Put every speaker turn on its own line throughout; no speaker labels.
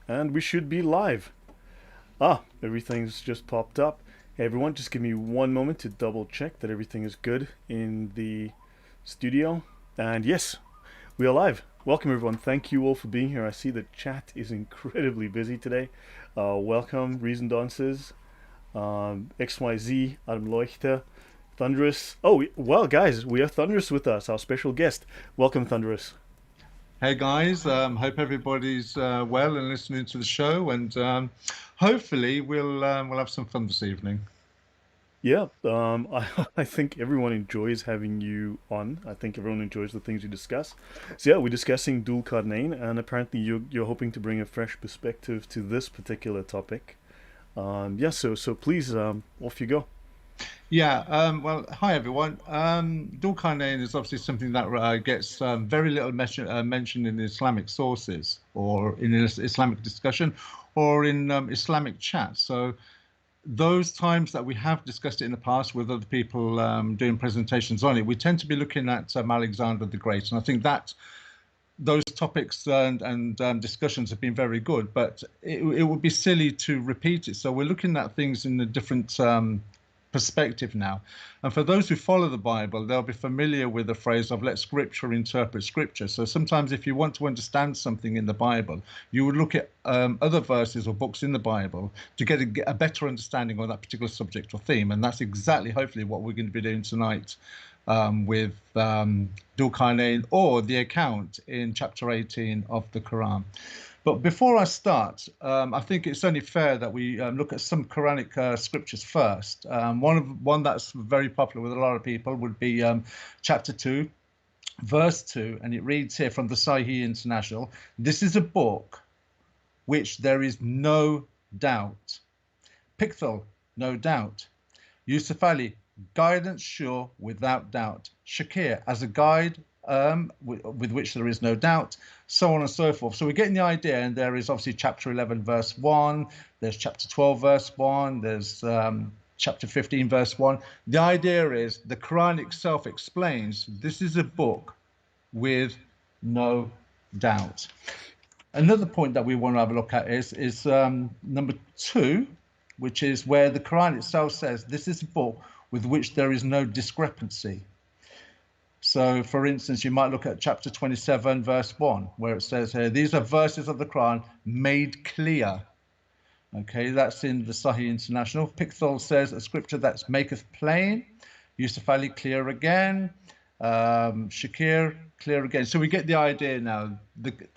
And we should be live. Everything's just popped up. Hey everyone, just give me one moment to double check that everything is good in the studio. And yes, we are live. Welcome everyone. Thank you all for being here. I see the chat is incredibly busy today. Welcome, Reason Dances, XYZ, Adam Leuchter, Thunderous. Oh, well, guys, we have Thunderous with us, our special guest. Welcome, Thunderous.
Hey guys, hope everybody's well and listening to the show, and hopefully we'll have some fun this evening.
Yeah, I think everyone enjoys having you on. I think everyone enjoys the things you discuss. So yeah, we're discussing Dhul Qarnayn, and apparently you're hoping to bring a fresh perspective to this particular topic. Yeah, so please, off you go.
Yeah, well, hi everyone. Dhul Qarnayn is obviously something that gets very little mentioned in Islamic sources or in Islamic discussion or in Islamic chat. So those times that we have discussed it in the past with other people doing presentations on it, we tend to be looking at Alexander the Great, and I think that those topics and discussions have been very good, but it would be silly to repeat it. So we're looking at things in a different perspective now. And for those who follow the Bible, they'll be familiar with the phrase of let scripture interpret scripture. So sometimes if you want to understand something in the Bible, you would look at other verses or books in the Bible to get a better understanding of that particular subject or theme. And that's exactly, hopefully, what we're going to be doing tonight with Dhul Qarnayn, or the account in chapter 18 of the Quran. But before I start, I think it's only fair that we look at some Quranic scriptures first. One that's very popular with a lot of people would be chapter 2, verse 2, and it reads here from the Sahih International: "This is a book which there is no doubt. Picthal, no doubt. Yusuf Ali, guidance sure without doubt. Shakir, as a guide with which there is no doubt," so on and so forth. So we're getting the idea, and there is obviously chapter 11, verse 1, there's chapter 12, verse 1, there's chapter 15, verse 1. The idea is the Quran itself explains this is a book with no doubt. Another point that we want to have a look at is number 2, which is where the Quran itself says this is a book with which there is no discrepancy. So, for instance, you might look at chapter 27, verse 1, where it says here, these are verses of the Quran made clear. Okay, that's in the Sahih International. Picthal says a scripture that maketh plain. Yusuf Ali, clear again. Shakir, clear again. So we get the idea now.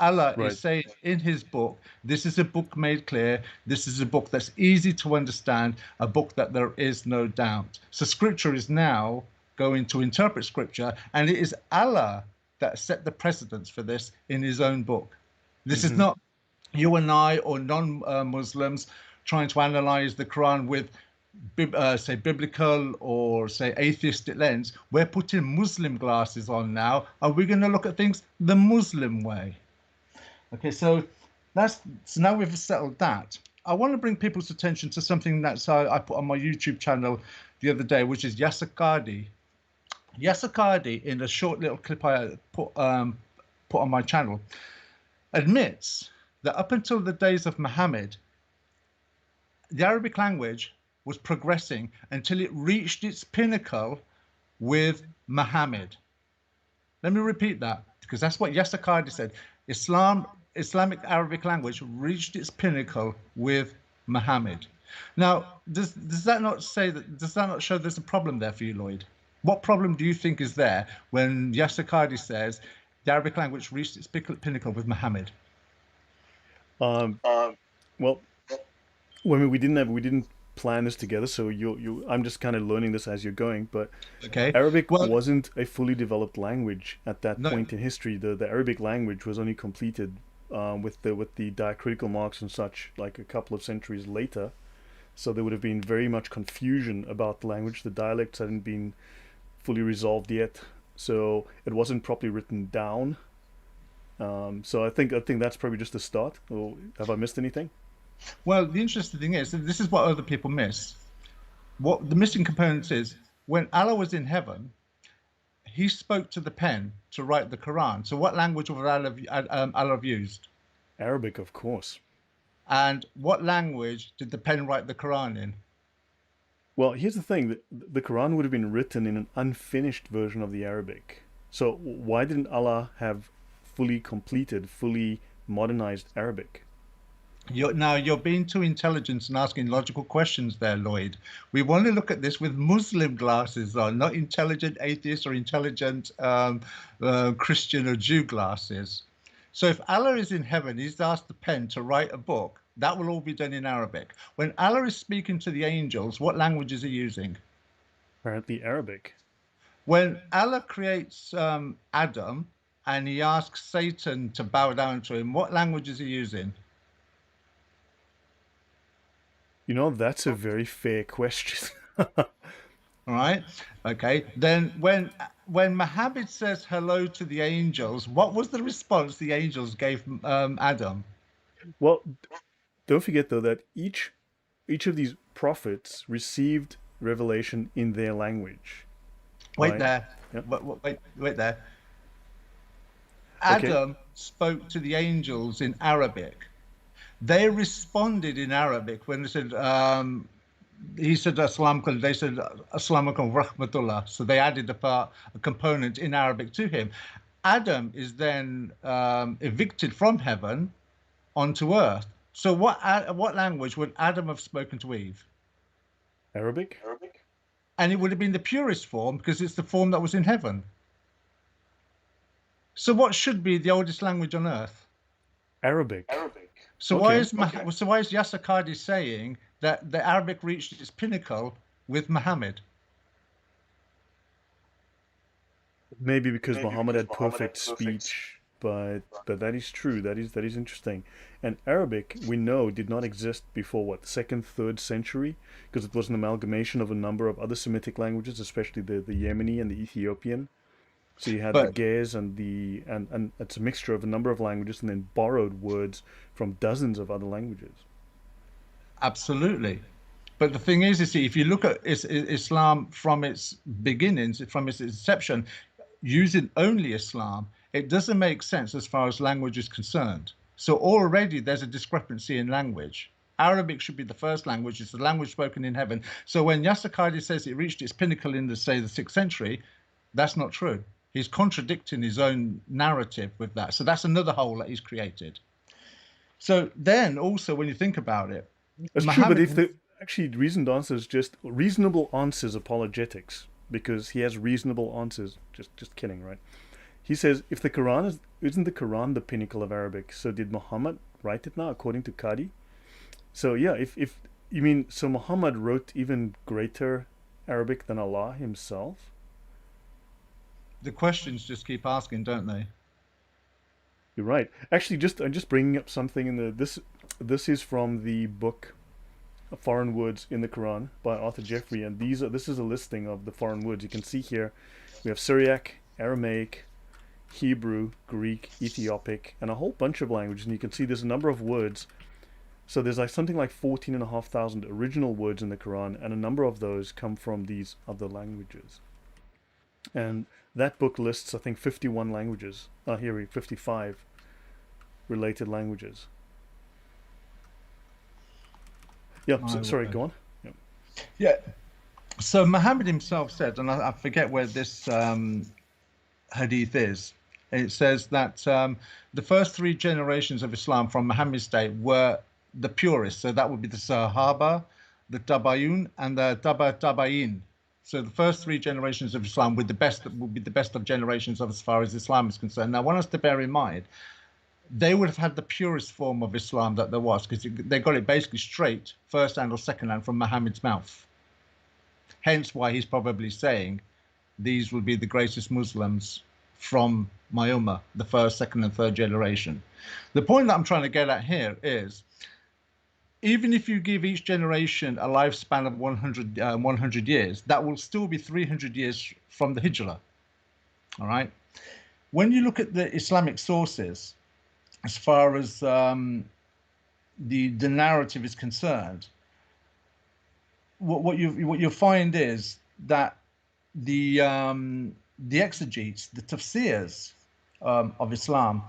Allah
Right.
is saying in his book, this is a book made clear. This is a book that's easy to understand, a book that there is no doubt. So scripture is now going to interpret scripture, and it is Allah that set the precedence for this in his own book. This is not you and I or non-Muslims trying to analyze the Quran with say biblical or say atheistic lens. We're putting Muslim glasses on now, and we're going to look at things the Muslim way. Okay, so now we've settled that. I want to bring people's attention to something that I put on my YouTube channel the other day, which is Yasser Qadhi. Yasser Qadhi, in a short little clip I put on my channel, admits that up until the days of Muhammad, the Arabic language was progressing until it reached its pinnacle with Muhammad. Let me repeat that, because that's what Yasser Qadhi said. Islamic Arabic language reached its pinnacle with Muhammad. Now, does that not show there's a problem there for you, Lloyd? What problem do you think is there when Yasser Qadhi says the Arabic language reached its pinnacle with Muhammad?
Um, well, I mean, we didn't plan this together, so I'm just kind of learning this as you're going. But
Okay.
Arabic
Well,
wasn't a fully developed language at that
no.
point in history. The Arabic language was only completed with the diacritical marks and such like a couple of centuries later. So there would have been very much confusion about the language. The dialects hadn't been fully resolved yet, so it wasn't properly written down. So I think that's probably just the start. Or have I missed anything?
Well, the interesting thing is, and this is what other people miss. What the missing component is, when Allah was in heaven, he spoke to the pen to write the Quran. So what language would Allah have used?
Arabic, of course.
And what language did the pen write the Quran in?
Well, here's the thing: the Quran would have been written in an unfinished version of the Arabic. So why didn't Allah have fully completed, fully modernized Arabic?
You're being too intelligent and asking logical questions there, Lloyd. We want to look at this with Muslim glasses on, not intelligent atheist or intelligent Christian or Jew glasses. So if Allah is in heaven, he's asked the pen to write a book. That will all be done in Arabic. When Allah is speaking to the angels, what language is he using?
Apparently Arabic.
When Allah creates Adam and he asks Satan to bow down to him, what language is he using?
You know, that's a very fair question.
All right. Okay. Then when Muhammad says hello to the angels, what was the response the angels gave Adam?
Well, don't forget though that each of these prophets received revelation in their language,
Wait
right?
there.
Yep.
Wait there.
Okay.
Adam spoke to the angels in Arabic. They responded in Arabic when they said, he said Assalamu alaikum, they said Assalamu alaikum rahmatullah. So they added a component in Arabic to him. Adam is then evicted from heaven onto earth. So what language would Adam have spoken to Eve?
Arabic?
And it would have been the purest form because it's the form that was in heaven. So what should be the oldest language on earth?
Arabic.
So
Okay.
why is Yasser Qadi saying that the Arabic reached its pinnacle with Muhammad?
Maybe because Muhammad had perfect speech, but that is true. That is interesting. And Arabic, we know, did not exist before what, second, third century, because it was an amalgamation of a number of other Semitic languages, especially the Yemeni and the Ethiopian. So you had the
But
Ge'ez and it's a mixture of a number of languages and then borrowed words from dozens of other languages.
absolutely. But the thing is, you see, if you look at Islam from its beginnings, from its inception, using only Islam, it doesn't make sense as far as language is concerned. So already there's a discrepancy in language. Arabic should be the first language. It's the language spoken in heaven. So when Yasser Qadi says it reached its pinnacle in, say, the 6th century, that's not true. He's contradicting his own narrative with that. So that's another hole that he's created. So then also, when you think about it,
That's true, but if
Muhammad,
the actually reasoned answers just reasonable answers apologetics, because he has reasonable answers. Just kidding, right? He says if the Quran isn't the Quran the pinnacle of Arabic, so did Muhammad write it now according to Qadi? So yeah, if you mean so Muhammad wrote even greater Arabic than Allah himself?
the questions just keep asking, don't they?
You're right. Actually, I'm just bringing up something in the this is from the book Foreign Words in the Quran by Arthur Jeffrey, and this is a listing of the foreign words. You can see here we have Syriac, Aramaic, Hebrew, Greek, Ethiopic, and a whole bunch of languages. And you can see there's a number of words. So there's like something like 14,500 original words in the Quran, and a number of those come from these other languages. And that book lists, I think, 51 languages. Here we 55 related languages. Yeah, sorry, go on. Yeah.
Yeah. So Muhammad himself said, and I forget where this hadith is. It says that the first 3 generations of Islam from Muhammad's day were the purest. So that would be the Sahaba, the Tabayun, and the Tabayin. So the first 3 generations of Islam would be the best of generations of as far as Islam is concerned. Now, one has to bear in mind, they would have had the purest form of Islam that there was, because they got it basically straight, first hand or second hand, from Muhammad's mouth. Hence why he's probably saying these will be the greatest Muslims from my ummah, the first, second, and third generation. The point that I'm trying to get at here is, even if you give each generation a lifespan of 100 years, that will still be 300 years from the Hijrah. All right. When you look at the Islamic sources, as far as the narrative is concerned, what you find is that the exegetes, the tafsirs of Islam,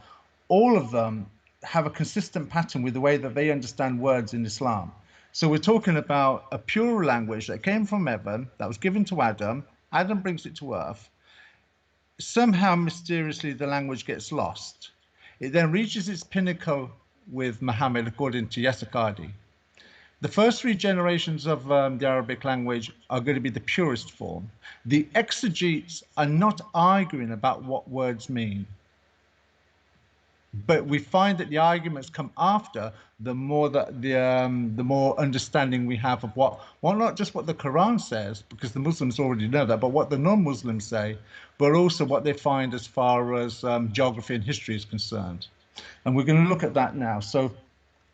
all of them have a consistent pattern with the way that they understand words in Islam. So we're talking about a pure language that came from heaven, that was given to Adam. Adam brings it to earth. Somehow, mysteriously, the language gets lost. It then reaches its pinnacle with Muhammad, according to Yassakadi. The first three generations of the Arabic language are going to be the purest form. The exegetes are not arguing about what words mean. But we find that the arguments come after, the more that the more understanding we have of what, well, not just what the Quran says, because the Muslims already know that, but what the non-Muslims say, but also what they find as far as geography and history is concerned. And we're going to look at that now. So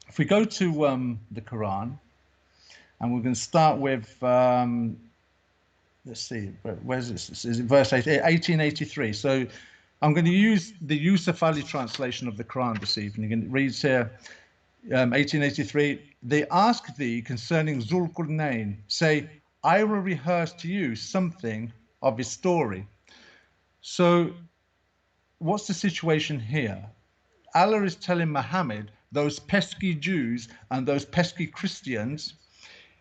if we go to the Quran, and we're going to start with, let's see, where's this? Is it verse 1883? So I'm going to use the Yusuf Ali translation of the Quran this evening, and it reads here, 1883, they ask thee concerning Dhul Qarnayn, say, I will rehearse to you something of his story. So what's the situation here? Allah is telling Muhammad, those pesky Jews and those pesky Christians,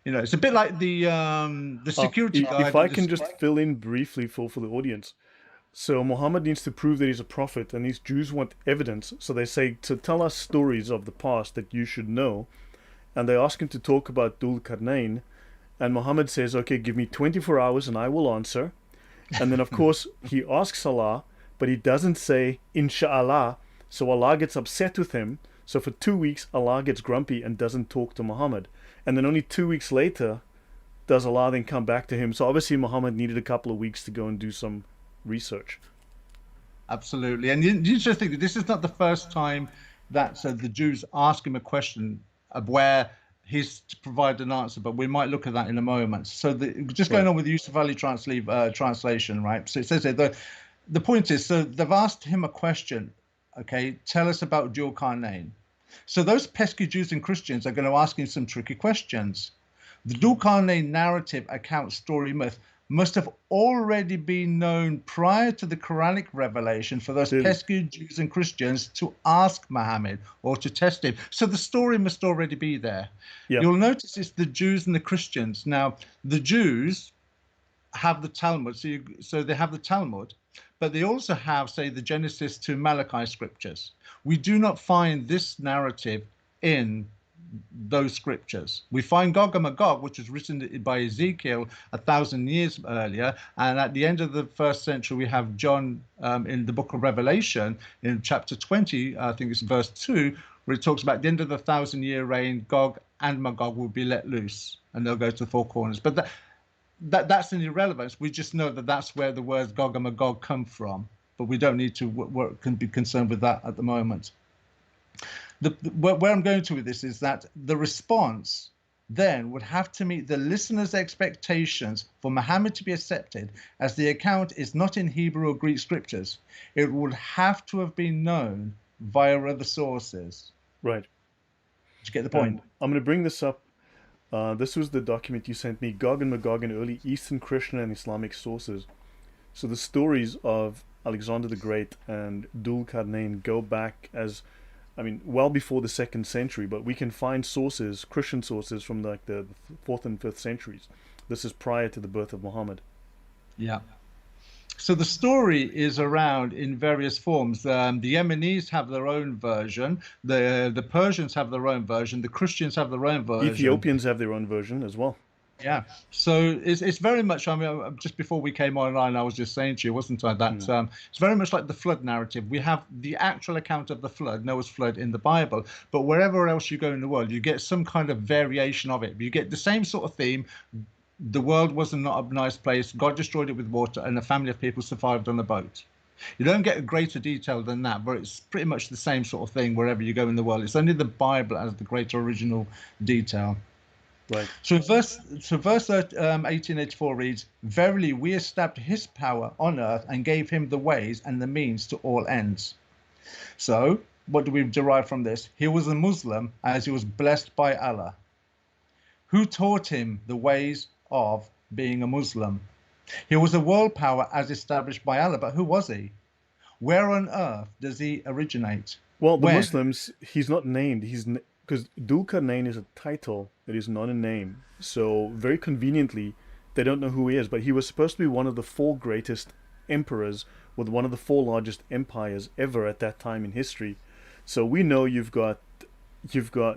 you know, it's a bit like the security guard.
If I can just fill in briefly for the audience. So Muhammad needs to prove that he's a prophet, and these Jews want evidence. So they say, to tell us stories of the past that you should know. And they ask him to talk about Dhul Qarnayn. And Muhammad says, okay, give me 24 hours and I will answer. And then, of course, he asks Allah, but he doesn't say, Insha'Allah. So Allah gets upset with him. So for 2 weeks, Allah gets grumpy and doesn't talk to Muhammad. And then only 2 weeks later, does Allah then come back to him. So obviously Muhammad needed a couple of weeks to go and do some research.
Absolutely. And you just think that this is not the first time that the Jews ask him a question of where he's to provide an answer, but we might look at that in a moment. So just going on with the Yusuf Ali translation, right? So it says here, the point is, so they've asked him a question, okay, tell us about Dhul Qarnayn. So those pesky Jews and Christians are going to ask him some tricky questions. The Dhul Qarnayn narrative, account, story, myth must have already been known prior to the Quranic revelation for those pesky Jews and Christians to ask Muhammad or to test him. So the story must already be there. Yep. You'll notice it's the Jews and the Christians. Now, the Jews have the Talmud, so they have the Talmud, but they also have, say, the Genesis to Malachi scriptures. We do not find this narrative in those scriptures. We find Gog and Magog, which was written by Ezekiel 1,000 years earlier, and at the end of the first century we have John in the book of Revelation in chapter 20, I think it's verse 2, where it talks about the end of the 1,000-year reign, Gog and Magog will be let loose and they'll go to the four corners. But that's an irrelevance. We just know that that's where the words Gog and Magog come from, but we don't need to be concerned with that at the moment. Where I'm going to with this is that the response then would have to meet the listener's expectations for Muhammad to be accepted, as the account is not in Hebrew or Greek scriptures. It would have to have been known via other sources.
Right.
Did you get the point?
I'm going to bring this up. This was the document you sent me, Gog and Magog in early Eastern Christian and Islamic sources. So the stories of Alexander the Great and Dhul Qarnayn go back well before the 2nd century, but we can find sources, Christian sources, from like the 4th and 5th centuries. This is prior to the birth of Muhammad.
Yeah. So the story is around in various forms. The Yemenis have their own version. The Persians have their own version. The Christians have their own version.
Ethiopians have their own version as well.
Yeah, so it's very much, I mean, just before we came online, I was just saying to you, wasn't I, that it's very much like the flood narrative. We have the actual account of the flood, Noah's flood, in the Bible, but wherever else you go in the world, you get some kind of variation of it. You get the same sort of theme. The world was not a nice place. God destroyed it with water, and a family of people survived on a boat. You don't get a greater detail than that, but it's pretty much the same sort of thing wherever you go in the world. It's only the Bible that has the greater original detail.
Right.
So verse 1884 reads, verily we established his power on earth and gave him the ways and the means to all ends. So what do we derive from this? He was a Muslim as he was blessed by Allah. Who taught him the ways of being a Muslim? He was a world power as established by Allah, but who was he? Where on earth does he originate?
Well, the
When?
Muslims, he's not named. Because Dhul Qarnayn is a title. It is not a name. So very conveniently, they don't know who he is. But he was supposed to be one of the four greatest emperors with one of the four largest empires ever at that time in history. So we know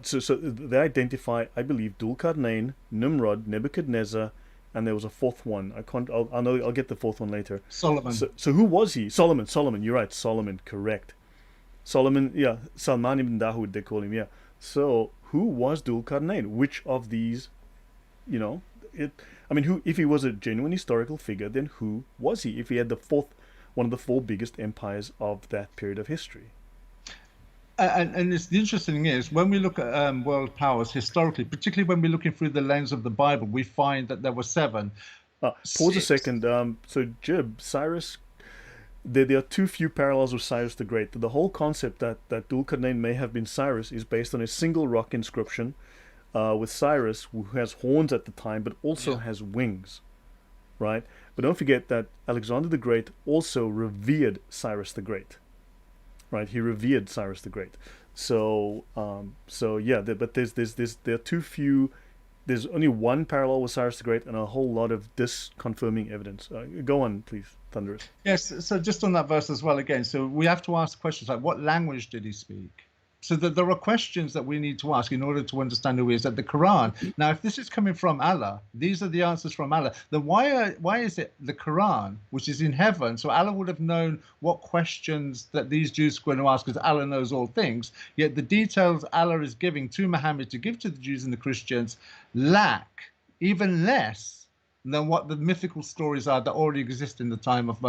so they identify, I believe, Dhul Qarnayn, Nimrod, Nebuchadnezzar, and there was a fourth one. I can't. I'll get the fourth one later.
Solomon.
So who was he? Solomon. Solomon. You're right. Solomon. Correct. Solomon, yeah, Salman ibn Dawood, they call him, yeah. So, who was Dhul Qarnayn? Which of these, you know, it? I mean, who? If he was a genuine historical figure, then who was he? If he had one of the four biggest empires of that period of history.
And it's the interesting thing is when we look at world powers historically, particularly when we're looking through the lens of the Bible, we find that there were seven.
Pause a
Six.
second. So, Jib, Cyrus, there are too few parallels with Cyrus the Great. The whole concept that Dhul Qarnayn may have been Cyrus is based on a single rock inscription with Cyrus, who has horns at the time, but also
Yeah.
has wings, right? But don't forget that Alexander the Great also revered Cyrus the Great, right? He revered Cyrus the Great. So yeah, but there are too few. There's only one parallel with Cyrus the Great and a whole lot of disconfirming evidence. Go on, please, Thunderous.
Yes, so just on that verse as well again, so we have to ask questions like what language did he speak? So that there are questions that we need to ask in order to understand who he is. That the Quran. Now, if this is coming from Allah, these are the answers from Allah. Then why is it the Quran, which is in heaven? So Allah would have known what questions that these Jews are going to ask, because Allah knows all things. Yet the details Allah is giving to Muhammad to give to the Jews and the Christians lack even less than what the mythical stories are that already exist in the time of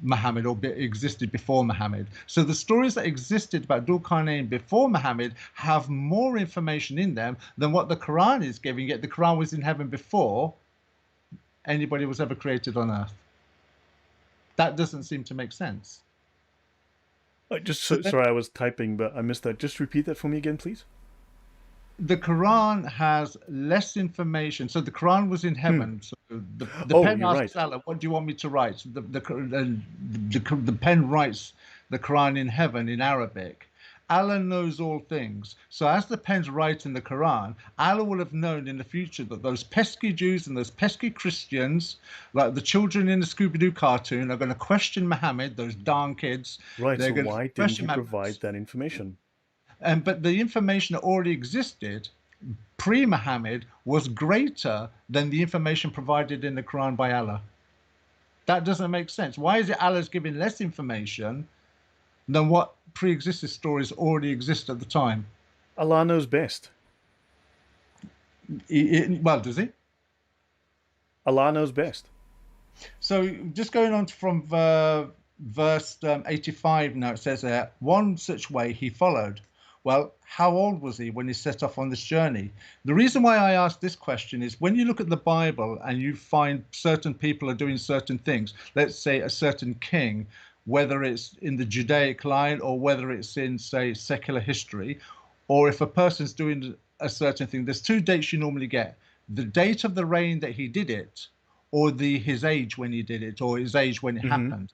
Muhammad or existed before Muhammad. So the stories that existed about Dhul Qarnayn before Muhammad have more information in them than what the Quran is giving, yet the Quran was in heaven before anybody was ever created on earth. That doesn't seem to make sense. So then,
Sorry, I was typing, but I missed that. Just repeat that for me again, please.
the Quran has less information. So the Quran was in
Hmm.
heaven. So the
Oh,
pen
you're right.
asks Allah, "What do you want me to write?" The pen writes the Quran in heaven in Arabic. Allah knows all things. So as the pen's writing the Quran, Allah will have known in the future that those pesky Jews and those pesky Christians, like the children in the Scooby-Doo cartoon, are going to question Muhammad, those darn kids.
Right.
They're
So
going to
why didn't
question
he
Muhammad.
provide that information?
But the information that already existed pre-Muhammad was greater than the information provided in the Quran by Allah. That doesn't make sense. Why is it Allah's giving less information than what pre-existing stories already exist at the time?
Allah knows best.
Well, does he?
Allah knows best.
So just going on from verse 85 now, it says there, one such way he followed. Well, how old was he when he set off on this journey? The reason why I ask this question is when you look at the Bible and you find certain people are doing certain things, let's say a certain king, whether it's in the Judaic line or whether it's in, say, secular history, or if a person's doing a certain thing, there's two dates you normally get: the date of the reign that he did it, or his age when he did it, or his age when it
Mm-hmm.
happened.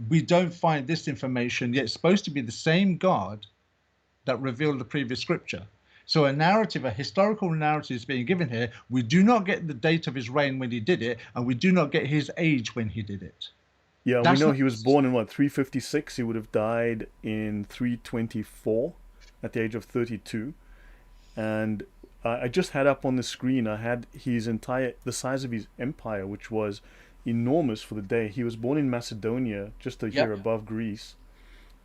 We don't find this information, yet it's supposed to be the same God that revealed the previous scripture. So a narrative, a historical narrative is being given here. We do not get the date of his reign when he did it, and we do not get his age when he did it.
Yeah, we
That's
know
not
he was born in what, 356. He would have died in 324 at the age of 32. And I just had up on the screen, I had the size of his empire, which was enormous for the day. He was born in Macedonia, just a year
Yep.
above Greece,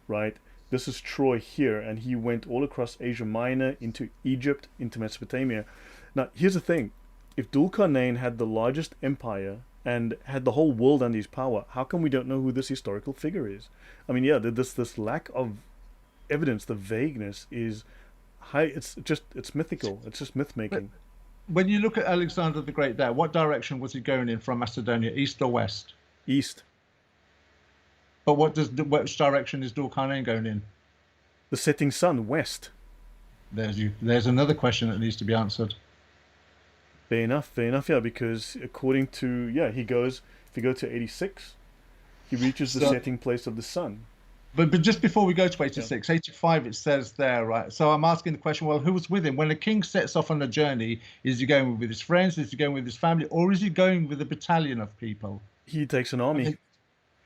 right? This is Troy here, and he went all across Asia Minor, into Egypt, into Mesopotamia. Now, here's the thing. If Dhul Qarnayn had the largest empire and had the whole world under his power, how come we don't know who this historical figure is? I mean, yeah, this lack of evidence, the vagueness is high. It's mythical. It's just myth
But
making.
when you look at Alexander the Great there, what direction was he going in from Macedonia, east or west?
East,
But which direction is Dhul Qarnayn going in?
the setting sun, west.
There's another question that needs to be answered.
Fair enough, yeah, because according to, yeah, he goes, if you go to 86, he reaches the
So
setting place of the sun.
But just before we go to
Yeah.
86, 85, it says there, right? So I'm asking the question, well, who was with him? When a king sets off on a journey, is he going with his friends? Is he going with his family? Or is he going with a battalion of people?
He takes an
I
army.
mean,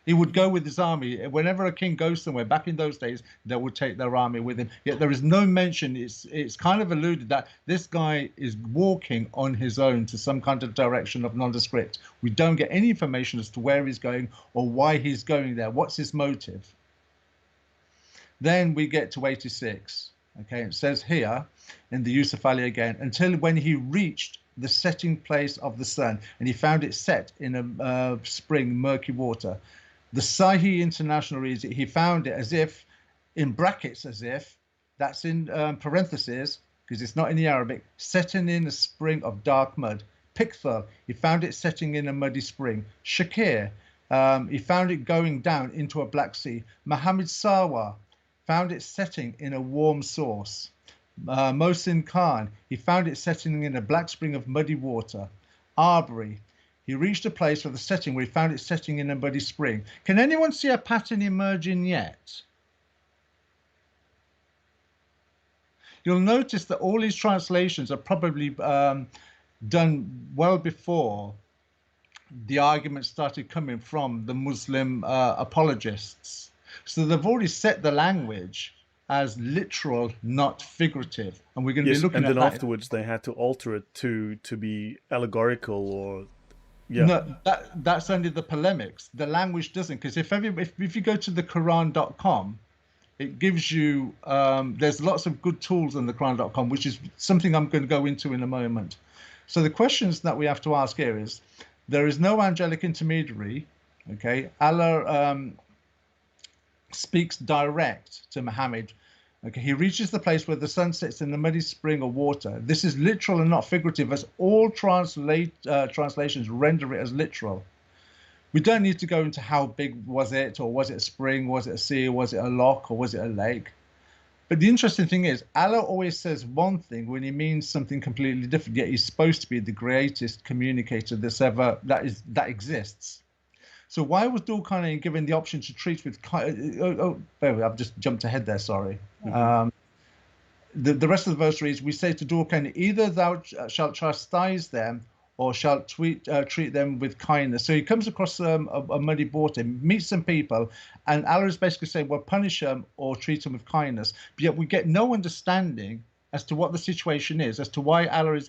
he would go with his army. Whenever a king goes somewhere, back in those days, they would take their army with him. Yet there is no mention. It's kind of alluded that this guy is walking on his own to some kind of direction of nondescript. We don't get any information as to where he's going or why he's going there. What's his motive? Then we get to 86. Okay, it says here in the Yusuf Ali again, until when he reached the setting place of the sun and he found it set in a spring, murky water. The Sahih International reads it, he found it as if, in brackets, as if, that's in parentheses, because it's not in the Arabic, setting in a spring of dark mud. Pikthal, he found it setting in a muddy spring. Shakir, he found it going down into a black sea. Muhammad Sawa found it setting in a warm source. Mohsin Khan, he found it setting in a black spring of muddy water. Arbery, he reached a place for the setting where he found it setting in a muddy spring. Can anyone see a pattern emerging yet? You'll notice that all these translations are probably done well before the arguments started coming from the Muslim apologists. So they've already set the language as literal, not figurative. And we're going to be
Yes,
looking
and
at
then
that.
afterwards they had to alter it to be allegorical or yeah.
No, that's only the polemics. The language doesn't, because if you go to the Quran.com, it gives you there's lots of good tools on the Quran.com, which is something I'm going to go into in a moment. So the questions that we have to ask here is, there is no angelic intermediary. Okay, Allah speaks direct to Muhammad. Okay, he reaches the place where the sun sets in the muddy spring of water. This is literal and not figurative, as all translations render it as literal. We don't need to go into how big was it, or was it a spring, was it a sea, was it a loch, or was it a lake. But the interesting thing is, Allah always says one thing when he means something completely different. Yet he's supposed to be the greatest communicator that exists. So why was Dhul Qarnayn given the option to treat with? I've just jumped ahead there. Sorry.
Hmm.
The rest of the verse reads, we say to Dhul Qarnayn, either thou shalt chastise them or shalt treat them with kindness. So he comes across a muddy water, meets some people, and Allah is basically saying, well, punish them or treat them with kindness. But yet we get no understanding as to what the situation is, as to why Allah is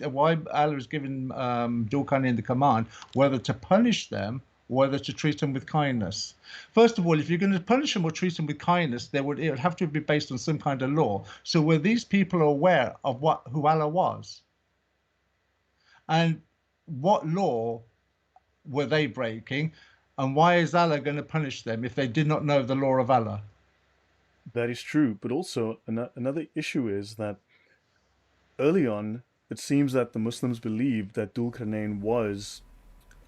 giving Dhul Qarnayn the command, whether to punish them, whether to treat them with kindness. First of all, if you're going to punish them or treat them with kindness, it would have to be based on some kind of law. So were these people aware of who Allah was? And what law were they breaking? And why is Allah going to punish them if they did not know the law of Allah?
That is true, but also another issue is that early on it seems that the Muslims believed that Dhul Qarnayn was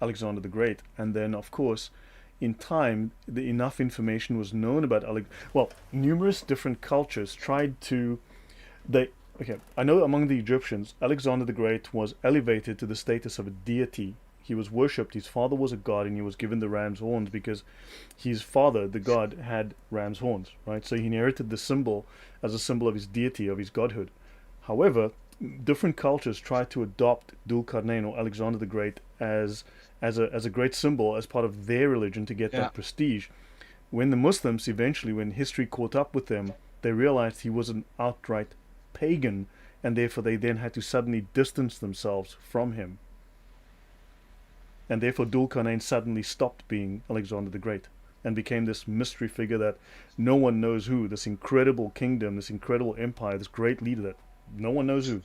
Alexander the Great, and then of course in time enough information was known about numerous different cultures tried to they okay, I know among the Egyptians Alexander the Great was elevated to the status of a deity. He was worshipped, his father was a god, and he was given the ram's horns because his father, the god, had ram's horns, right? So he inherited the symbol as a symbol of his deity, of his godhood. However, different cultures tried to adopt Dhul Qarnayn or Alexander the Great as a great symbol as part of their religion to get
Yeah.
that prestige. When the Muslims eventually, when history caught up with them, they realized he was an outright pagan, and therefore they then had to suddenly distance themselves from him. And therefore Dhul Qarnayn suddenly stopped being Alexander the Great and became this mystery figure that no one knows who, this incredible kingdom, this incredible empire, this great leader that no one knows who.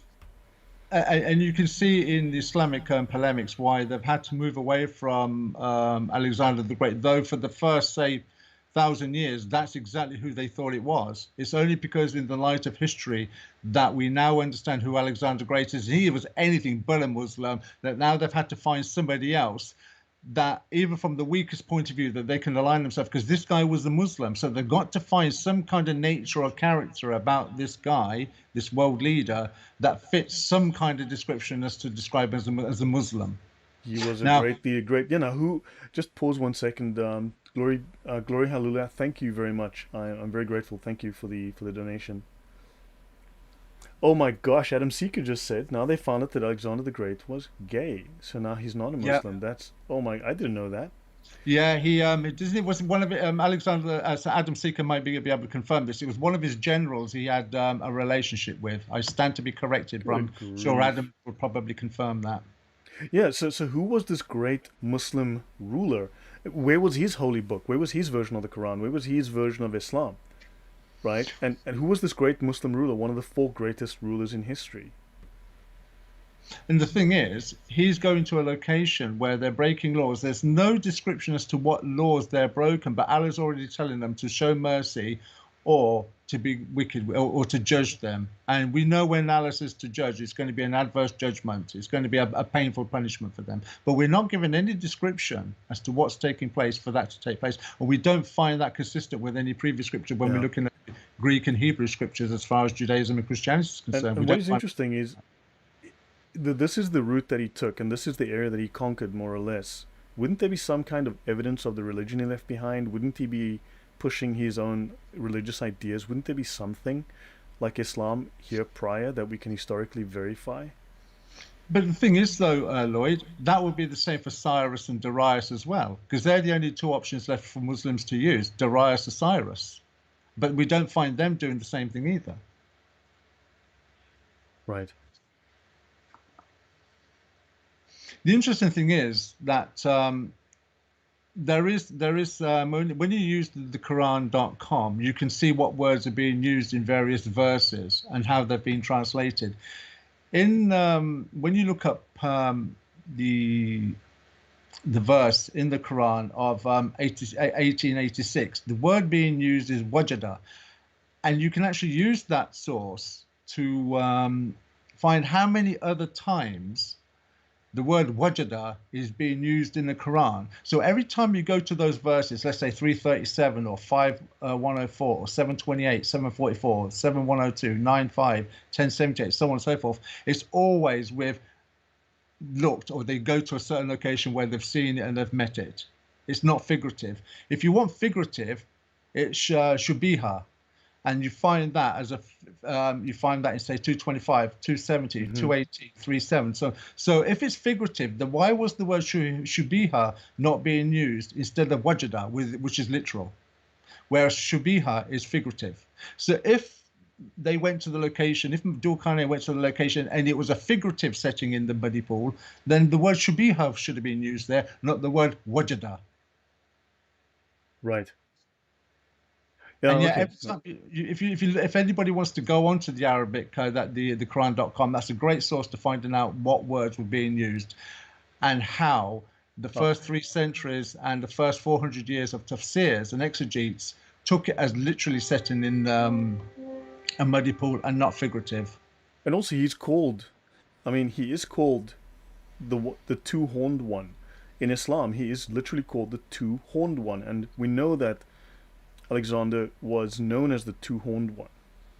And you can see in the Islamic polemics why they've had to move away from Alexander the Great, though for the first, say, 1,000 years, that's exactly who they thought it was. It's only because in the light of history that we now understand who Alexander the Great is. He was anything but a Muslim, that now they've had to find somebody else that, even from the weakest point of view, that they can align themselves, because this guy was a Muslim. So they've got to find some kind of nature or character about this guy, this world leader, that fits some kind of description as to describe as a Muslim.
He was
Now,
the great, who, just pause 1 second. Glory Hallelujah. Thank you very much. I'm very grateful. Thank you for the donation. Oh my gosh, Adam Seeker just said now they found out that Alexander the Great was gay. So now he's not a
Yeah.
Muslim. That's oh my, I didn't know that.
Yeah, he it doesn't it wasn't one of it Alexander so Adam Seeker might be able to confirm this. It was one of his generals he had a relationship with. I stand to be corrected, but I'm
Good
sure
grief.
Adam would probably confirm that.
Yeah, so who was this great Muslim ruler? Where was his holy book? Where was his version of the Quran? Where was his version of Islam? Right? And who was this great Muslim ruler? One of the four greatest rulers in history.
And the thing is, he's going to a location where they're breaking laws. There's no description as to what laws they're broken, but Allah's already telling them to show mercy or to be wicked or to judge them. And we know when Allah says to judge, it's going to be an adverse judgment. It's going to be a painful punishment for them. But we're not given any description as to what's taking place for that to take place. And we don't find that consistent with any previous scripture when we're
Yeah.
looking at Greek and Hebrew scriptures as far as Judaism and Christianity is concerned. We
And what
don't
is
find.
interesting is this is the route that he took, and this is the area that he conquered more or less. Wouldn't there be some kind of evidence of the religion he left behind? Wouldn't he be pushing his own religious ideas? Wouldn't there be something like Islam here prior that we can historically verify?
But the thing is, though, Lloyd, that would be the same for Cyrus and Darius as well, because they're the only two options left for Muslims to use, Darius or Cyrus. But we don't find them doing the same thing either.
Right.
The interesting thing is that when you use the Quran.com, you can see what words are being used in various verses and how they've been translated. In when you look up the verse in the Quran of 1886, the word being used is wajada, and you can actually use that source to find how many other times the word wajada is being used in the Quran. So every time you go to those verses, let's say 337 or 5104 or 728, 744, 7102, 95, 1078, so on and so forth, it's always with looked, or they go to a certain location where they've seen it and they've met it. It's not figurative. If you want figurative, it's shubiha, and you find that as you find that in say 225, 270,
Mm-hmm.
280, 37. So if it's figurative, then why was the word shubiha not being used instead of wajada, which is literal, whereas shubiha is figurative? So if they went to the location, if Dhul Qarnayn went to the location and it was a figurative setting in the muddy pool, then the word shubiha should have been used there, not the word wajada.
Right. Yeah.
And yeah,
Okay.
every time if anybody wants to go onto the Arabic that the Quran.com, that's a great source to finding out what words were being used and how the
Oh,
first 3 centuries and the first 400 years of tafsirs and exegetes took it as literally setting in a muddy pool and not figurative.
and also he's called. I mean, he is called the two-horned one. In Islam, he is literally called the two-horned one, and we know that Alexander was known as the two-horned one,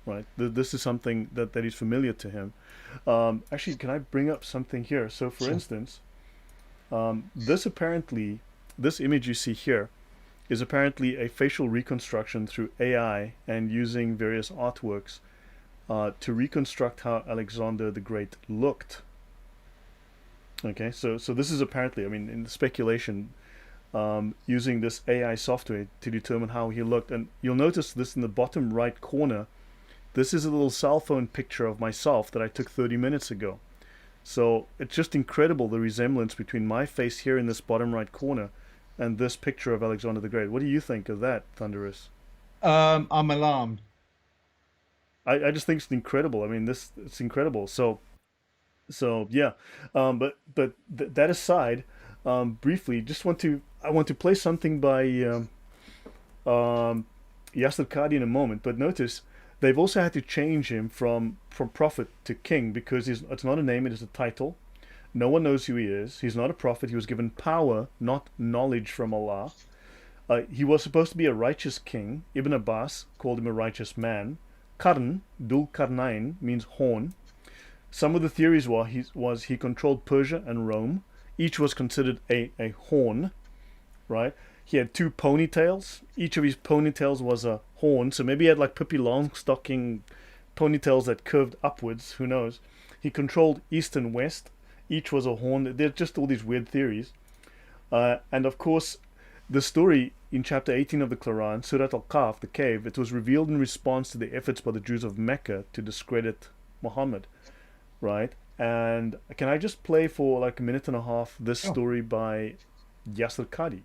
right? This is something that is familiar to him. Actually, can I bring up something here? So, for
Sure.
instance, this image you see here is apparently a facial reconstruction through AI and using various artworks to reconstruct how Alexander the Great looked. Okay, so this is apparently, I mean, in the speculation, using this AI software to determine how he looked. And you'll notice this in the bottom right corner. This is a little cell phone picture of myself that I took 30 minutes ago. So it's just incredible the resemblance between my face here in this bottom right corner and this picture of Alexander the Great. What do you think of that, Thunderous?
I'm alarmed.
I just think it's incredible. I mean, it's incredible. So yeah, that aside, briefly, I want to play something by Yasser Qadi in a moment. But notice they've also had to change him from prophet to king because it's not a name; it is a title. No one knows who he is. He's not a prophet. He was given power, not knowledge from Allah. He was supposed to be a righteous king. Ibn Abbas called him a righteous man. Qarn, Dhul Qarnayn, means horn. Some of the theories was he controlled Persia and Rome. Each was considered a horn, right? he had two ponytails. Each of his ponytails was a horn. So maybe he had like Pippi Longstocking ponytails that curved upwards. Who knows? He controlled east and west. Each was a horn. There's just all these weird theories. And of course, the story in chapter 18 of the Quran, Surat Al-Kahf, the cave, it was revealed in response to the efforts by the Jews of Mecca to discredit Muhammad, right? And can I just play for like a minute and a half this story by Yasser Qadi?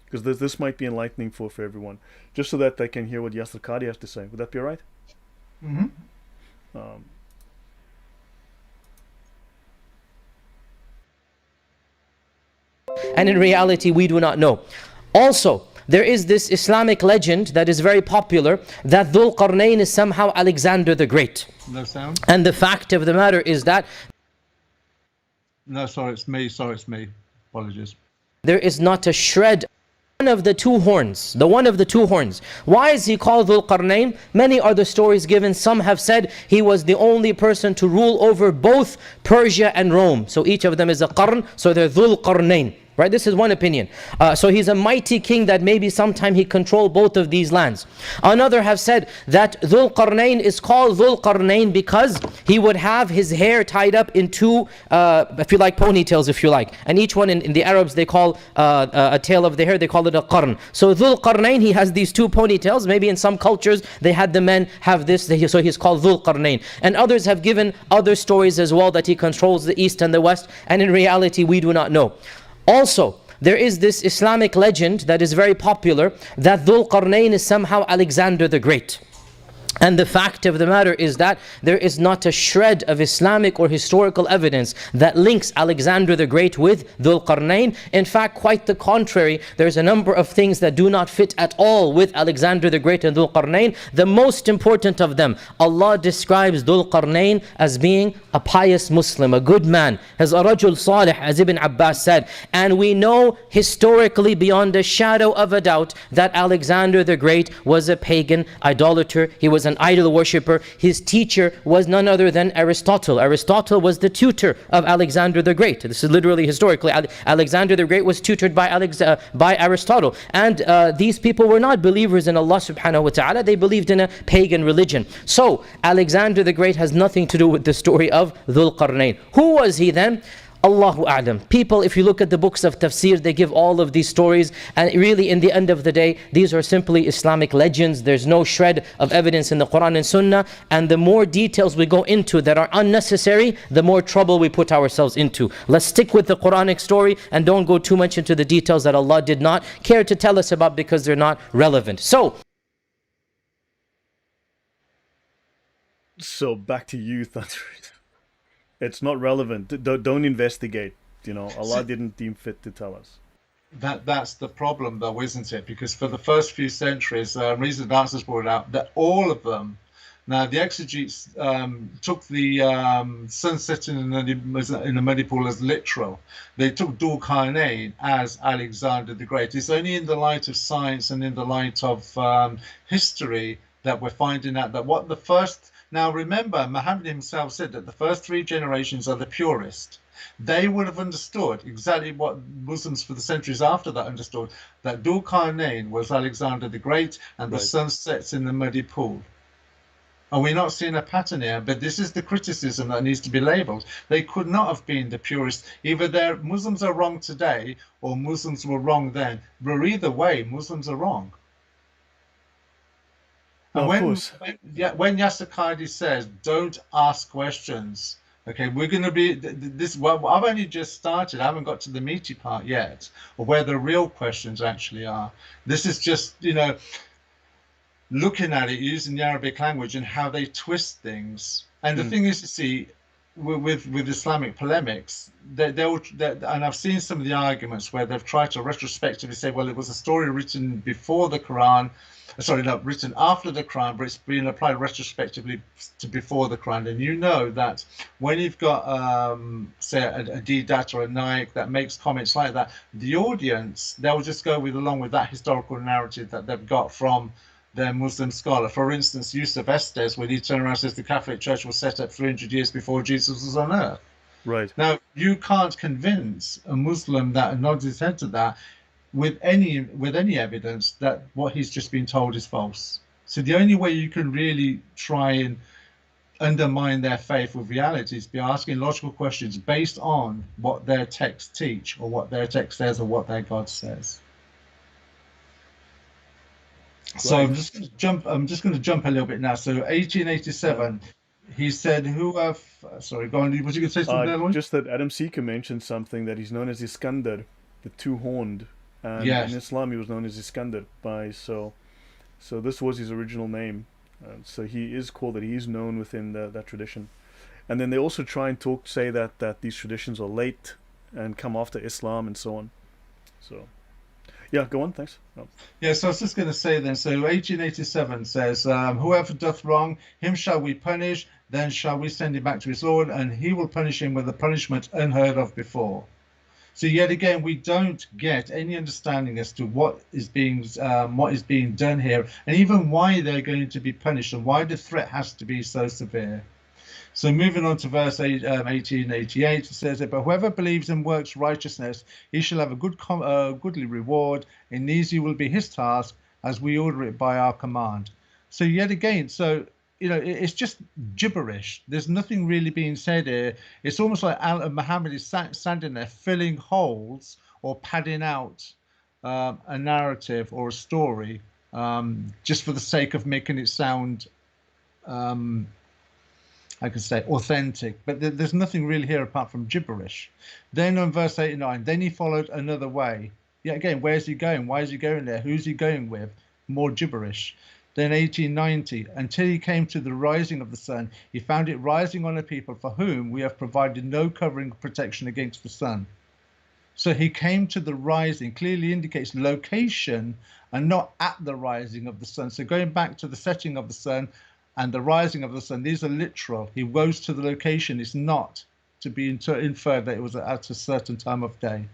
Because this might be enlightening for everyone, just so that they can hear what Yasser Qadi has to say. Would that be all right?
Mm-hmm.
And in reality, we do not know. Also, there is this Islamic legend that is very popular that Dhul Qarnayn is somehow Alexander the Great.
No sound?
And the fact of the matter is that...
No, sorry, it's me. Sorry, it's me. Apologies.
There is not a shred. One of the two horns, the one of the two horns. Why is he called Dhul Qarnayn? Many are the stories given. Some have said he was the only person to rule over both Persia and Rome. So each of them is a qarn, so they're Dhul Qarnayn. Right, this is one opinion. So he's a mighty king that maybe sometime he controlled both of these lands. Another have said that Dhul Qarnayn is called Dhul Qarnayn because he would have his hair tied up in two, if you like, ponytails, if you like. And each one in the Arabs, they call a tail of the hair, they call it a qarn. So Dhul Qarnayn, he has these two ponytails. Maybe in some cultures, they had the men have this, so he's called Dhul Qarnayn. And others have given other stories as well that he controls the east and the west. And in reality, we do not know. Also, there is this Islamic legend that is very popular that Dhul Qarnayn is somehow Alexander the Great. And the fact of the matter is that there is not a shred of Islamic or historical evidence that links Alexander the Great with Dhul Qarnayn. In fact, quite the contrary, there's a number of things that do not fit at all with Alexander the Great and Dhul Qarnayn. The most important of them, Allah describes Dhul Qarnayn as being a pious Muslim, a good man, as a rajul salih, as Ibn Abbas said. And we know historically beyond a shadow of a doubt that Alexander the Great was a pagan idolater. He was an idol worshipper. His teacher was none other than Aristotle. Aristotle was the tutor of Alexander the Great. This is literally historically. Alexander the Great was tutored by Aristotle. And these people were not believers in Allah subhanahu wa ta'ala. They believed in a pagan religion. So Alexander the Great has nothing to do with the story of Dhul Qarnayn. Who was he then? Allahu A'lam. People, if you look at the books of tafsir, they give all of these stories, and really in the end of the day, these are simply Islamic legends. There's no shred of evidence in the Quran and Sunnah, and the more details we go into that are unnecessary, the more trouble we put ourselves into. Let's stick with the Quranic story and don't go too much into the details that Allah did not care to tell us about because they're not relevant. So
back to you, Thunder. It's not relevant. Don't investigate. You know, Allah didn't deem fit to tell us.
That's the problem, though, isn't it? Because for the first few centuries, Reason Advances brought out that all of them. Now, the exegetes took the sun setting in the muddy pool as literal. They took Dhul Qarnayn as Alexander the Great. It's only in the light of science and in the light of history that we're finding out that what the first... Now, remember, Muhammad himself said that the first three generations are the purest. They would have understood exactly what Muslims for the centuries after that understood, that Dhul Qarnayn was Alexander the Great and the sun sets in the muddy pool. And we're not seeing a pattern here, but this is the criticism that needs to be labeled. They could not have been the purest. Either Muslims are wrong today or Muslims were wrong then. But either way, Muslims are wrong. And when Yasser Qadi says, don't ask questions, okay, we're going to be, well, I've only just started, I haven't got to the meaty part yet, or where the real questions actually are. This is just, you know, looking at it using the Arabic language and how they twist things. And the thing is, you see, with Islamic polemics, and I've seen some of the arguments where they've tried to retrospectively say, well, it was a story written before the Quran, written after the Quran, but it's being applied retrospectively to before the Quran. And you know that when you've got, say, a Didat or a Naik that makes comments like that, the audience, they'll just go along with that historical narrative that they've got from their Muslim scholar. For instance, Yusuf Estes, when he turned around and says the Catholic Church was set up 300 years before Jesus was on earth.
Right.
Now, you can't convince a Muslim that nods his head to that with any evidence that what he's just been told is false. So the only way you can really try and undermine their faith with reality is by asking logical questions based on what their texts teach, or what their text says, or what their God says. So
Right.
I'm just going to jump a little bit now. So 1887, he said, sorry, go on. Was you going to say something there, Lloyd?
Just that Adam Seeker mentioned something that he's known as Iskandar, the two-horned, and
Yes.
in Islam he was known as Iskandar so this was his original name. So he is called that. He is known within that tradition. And then they also try and say that these traditions are late and come after Islam and so on. So, yeah, go on. Thanks. Oh.
Yeah, so I was just going to say then, so 1887 says, whoever doth wrong, him shall we punish, then shall we send him back to his Lord, and he will punish him with a punishment unheard of before. So yet again, we don't get any understanding as to what is being done here, and even why they're going to be punished, and why the threat has to be so severe. So moving on to verse 1888, it says that, but whoever believes and works righteousness, he shall have a goodly reward. In these he will be his task, as we order it by our command. So yet again, it's just gibberish. There's nothing really being said here. It's almost like Muhammad is standing there filling holes or padding out a narrative or a story just for the sake of making it sound, I could say, authentic. But there's nothing really here apart from gibberish. Then on verse 89, then he followed another way. Yeah, again, where's he going? Why is he going there? Who's he going with? More gibberish. Then 1890, until he came to the rising of the sun, he found it rising on a people for whom we have provided no covering of protection against the sun. So he came to the rising, clearly indicates location and not at the rising of the sun. So going back to the setting of the sun and the rising of the sun, these are literal. He rose to the location. It's not to be inferred that it was at a certain time of day.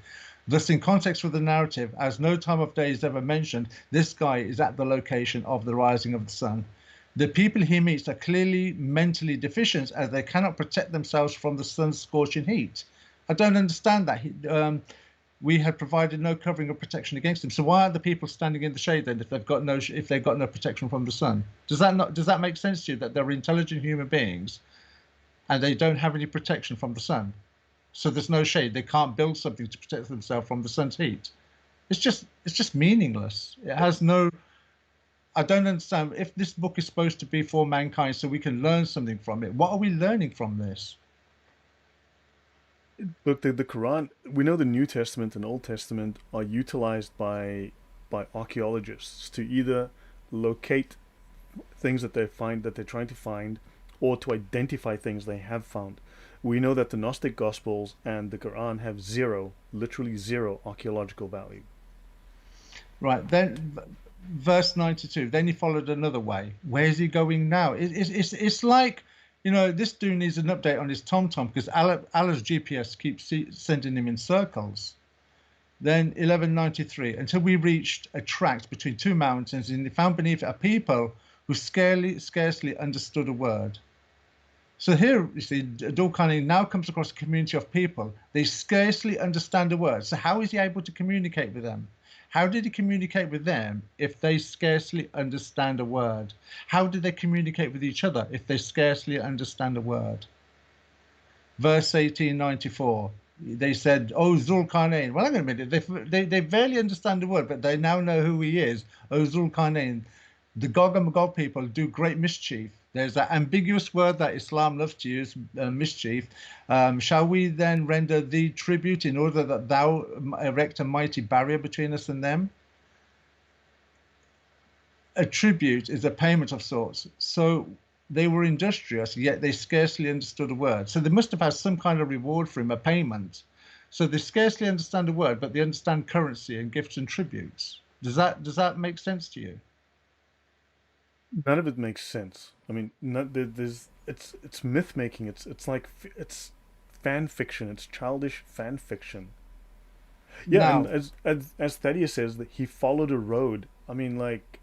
Thus, in context for the narrative, as no time of day is ever mentioned, this guy is at the location of the rising of the sun. The people he meets are clearly mentally deficient, as they cannot protect themselves from the sun's scorching heat. I don't understand that. We had provided no covering or protection against them. So why are the people standing in the shade then, if they've got no protection from the sun? Does that make sense to you, that they're intelligent human beings and they don't have any protection from the sun? So there's no shade. They can't build something to protect themselves from the sun's heat. It's just meaningless. It has no. I don't understand. If this book is supposed to be for mankind, so we can learn something from it, what are we learning from this?
Look, the Quran. We know the New Testament and Old Testament are utilized by archaeologists to either locate things that they're trying to find, or to identify things they have found. We know that the Gnostic Gospels and the Quran have literally zero archaeological value.
Right, then verse 92, then he followed another way. Where's he going now? It's like, this dude needs an update on his TomTom, because Allah's GPS keeps sending him in circles. Then 1193, until we reached a tract between two mountains, and he found beneath it a people who scarcely understood a word. So here, you see, Dhul Qarnayn now comes across a community of people. They scarcely understand a word. So how is he able to communicate with them? How did he communicate with them if they scarcely understand a word? How did they communicate with each other if they scarcely understand a word? Verse 1894, they said, "Oh, Dhul Qarnayn." Well, hang on a minute. They barely understand the word, but they now know who he is. "Oh, Dhul Qarnayn, the Gog and Magog people do great mischief." There's that ambiguous word that Islam loves to use, mischief. Shall we then render thee tribute in order that thou erect a mighty barrier between us and them? A tribute is a payment of sorts. So they were industrious, yet they scarcely understood a word. So they must have had some kind of reward for him, a payment. So they scarcely understand a word, but they understand currency and gifts and tributes. Does that make sense to you?
None of it makes sense. I mean, it's myth making. It's fan fiction. It's childish fan fiction. Yeah,
Now,
and as Thaddeus says, that he followed a road. I mean, like,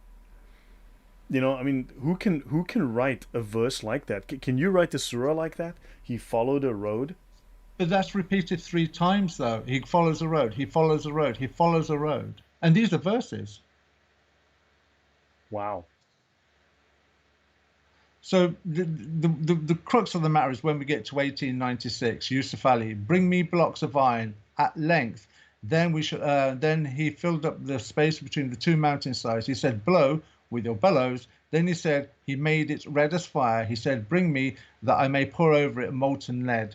who can write a verse like that? Can you write a surah like that? He followed a road.
but that's repeated 3 times though. He follows a road. He follows a road. He follows a road. And these are verses.
Wow.
So the crux of the matter is when we get to 1896, Yusuf Ali, bring me blocks of iron at length. Then we should. Then he filled up the space between the two mountain sides. He said, "Blow with your bellows." Then he said, he made it red as fire. He said, "Bring me that I may pour over it molten lead."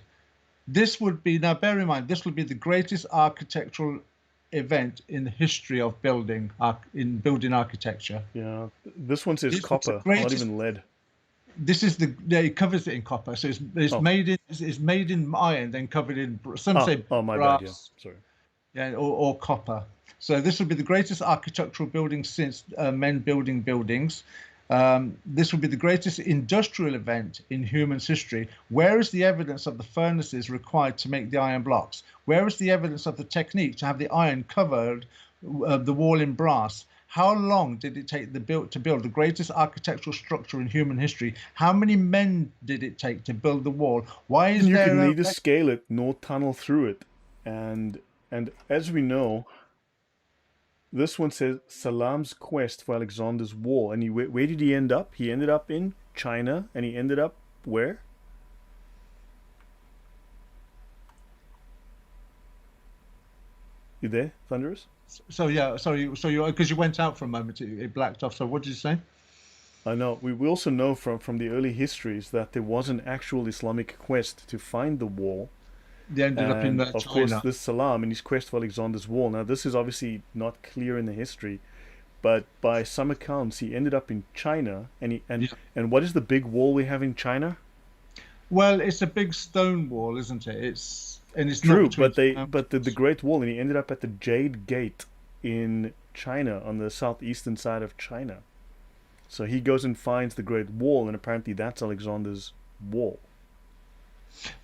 This would be, now bear in mind, this would be the greatest architectural event in the history of building architecture.
Yeah. This one says
This was the
copper, not
greatest.
even lead.
This is it covers it in copper, so it's
Oh.
made in iron, then covered in some say
Oh, my bad. Yeah.
brass,
Sorry.
yeah, or copper. So this would be the greatest architectural building since men building buildings. This would be the greatest industrial event in human's history. Where is the evidence of the furnaces required to make the iron blocks? Where is the evidence of the technique to have the iron covered the wall in brass? How long did it take to build the greatest architectural structure in human history? How many men did it take to build the wall? Why is
You
there
could
no
neither scale it nor tunnel through it. And as we know, this one says Salam's quest for Alexander's wall. And where did he end up? He ended up in China, and he ended up where? You there, Thunderous?
So yeah, sorry. So you, because you went out for a moment, it blacked off. So what did you say?
I know. We also know from the early histories that there was an actual Islamic quest to find the wall.
They ended up in
And of
China.
course, this Salam and his quest for Alexander's wall. Now, this is obviously not clear in the history, but by some accounts, he ended up in China. And what is the big wall we have in China?
Well, it's a big stone wall, isn't it? It's
True,
not
but
between
the Great Wall, and he ended up at the Jade Gate in China, on the southeastern side of China. So he goes and finds the Great Wall, and apparently that's Alexander's wall.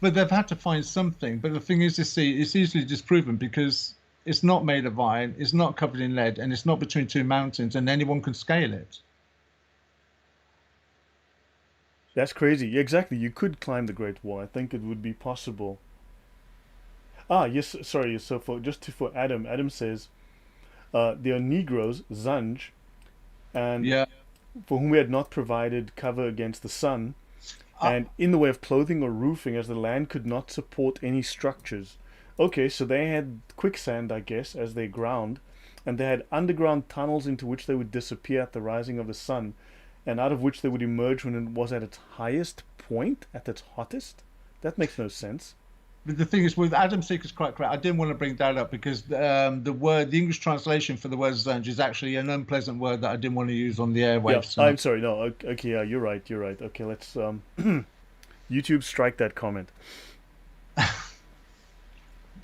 But they've had to find something. But the thing is, it's easily disproven because it's not made of iron, it's not covered in lead, and it's not between two mountains, and anyone can scale it.
That's crazy. Yeah, exactly. You could climb the Great Wall. I think it would be possible. Ah, yes. Sorry. So for Adam says there are Negroes, Zanj, and
Yeah.
for whom we had not provided cover against the sun,
Ah.
and in the way of clothing or roofing, as the land could not support any structures. Okay, so they had quicksand, I guess, as their ground, and they had underground tunnels into which they would disappear at the rising of the sun, and out of which they would emerge when it was at its highest point, at its hottest. That makes no sense.
But the thing is, with Adam Seeker's quite correct. I didn't want to bring that up because the English translation for the word zanj is actually an unpleasant word that I didn't want to use on the airwaves.
Yeah,
So
I'm sorry. No, okay, yeah, you're right. Okay, let's YouTube strike that comment.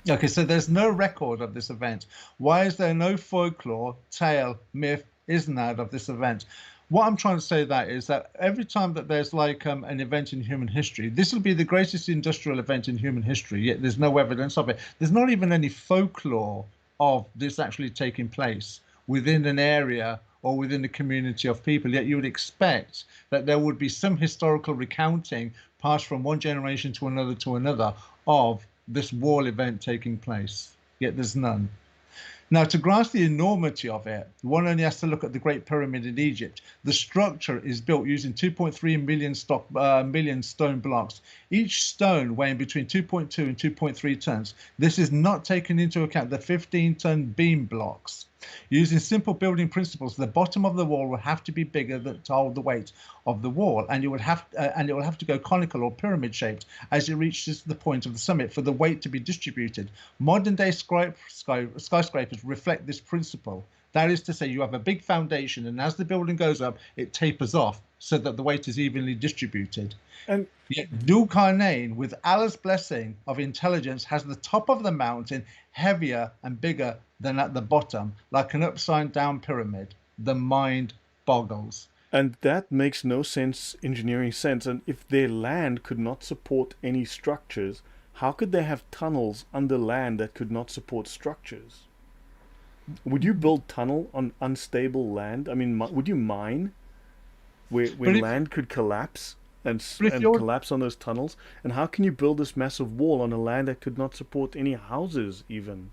okay, so there's no record of this event. Why is there no folklore, tale, myth, isnad of this event? What I'm trying to say that is that every time that there's like an event in human history, this will be the greatest industrial event in human history, yet there's no evidence of it. There's not even any folklore of this actually taking place within an area or within a community of people, yet you would expect that there would be some historical recounting passed from one generation to another of this wall event taking place, yet there's none. Now, to grasp the enormity of it, one only has to look at the Great Pyramid in Egypt. The structure is built using 2.3 million stone blocks, each stone weighing between 2.2 and 2.3 tons. This is not taken into account the 15-ton beam blocks. Using simple building principles, the bottom of the wall will have to be bigger to hold the weight of the wall, and it will have to go conical or pyramid shaped as it reaches the point of the summit for the weight to be distributed. Modern day skyscrapers reflect this principle. That is to say, you have a big foundation, and as the building goes up, it tapers off so that the weight is evenly distributed.
And
Yet Dhul Qarnayn, with Allah's blessing of intelligence, has the top of the mountain heavier and bigger than at the bottom, like an upside down pyramid. The mind boggles.
And that makes no sense, engineering sense. And if their land could not support any structures, how could they have tunnels under land that could not support structures? Would you build tunnel on unstable land? I mean, would you mine where land could collapse and collapse on those tunnels? And how can you build this massive wall on a land that could not support any houses even?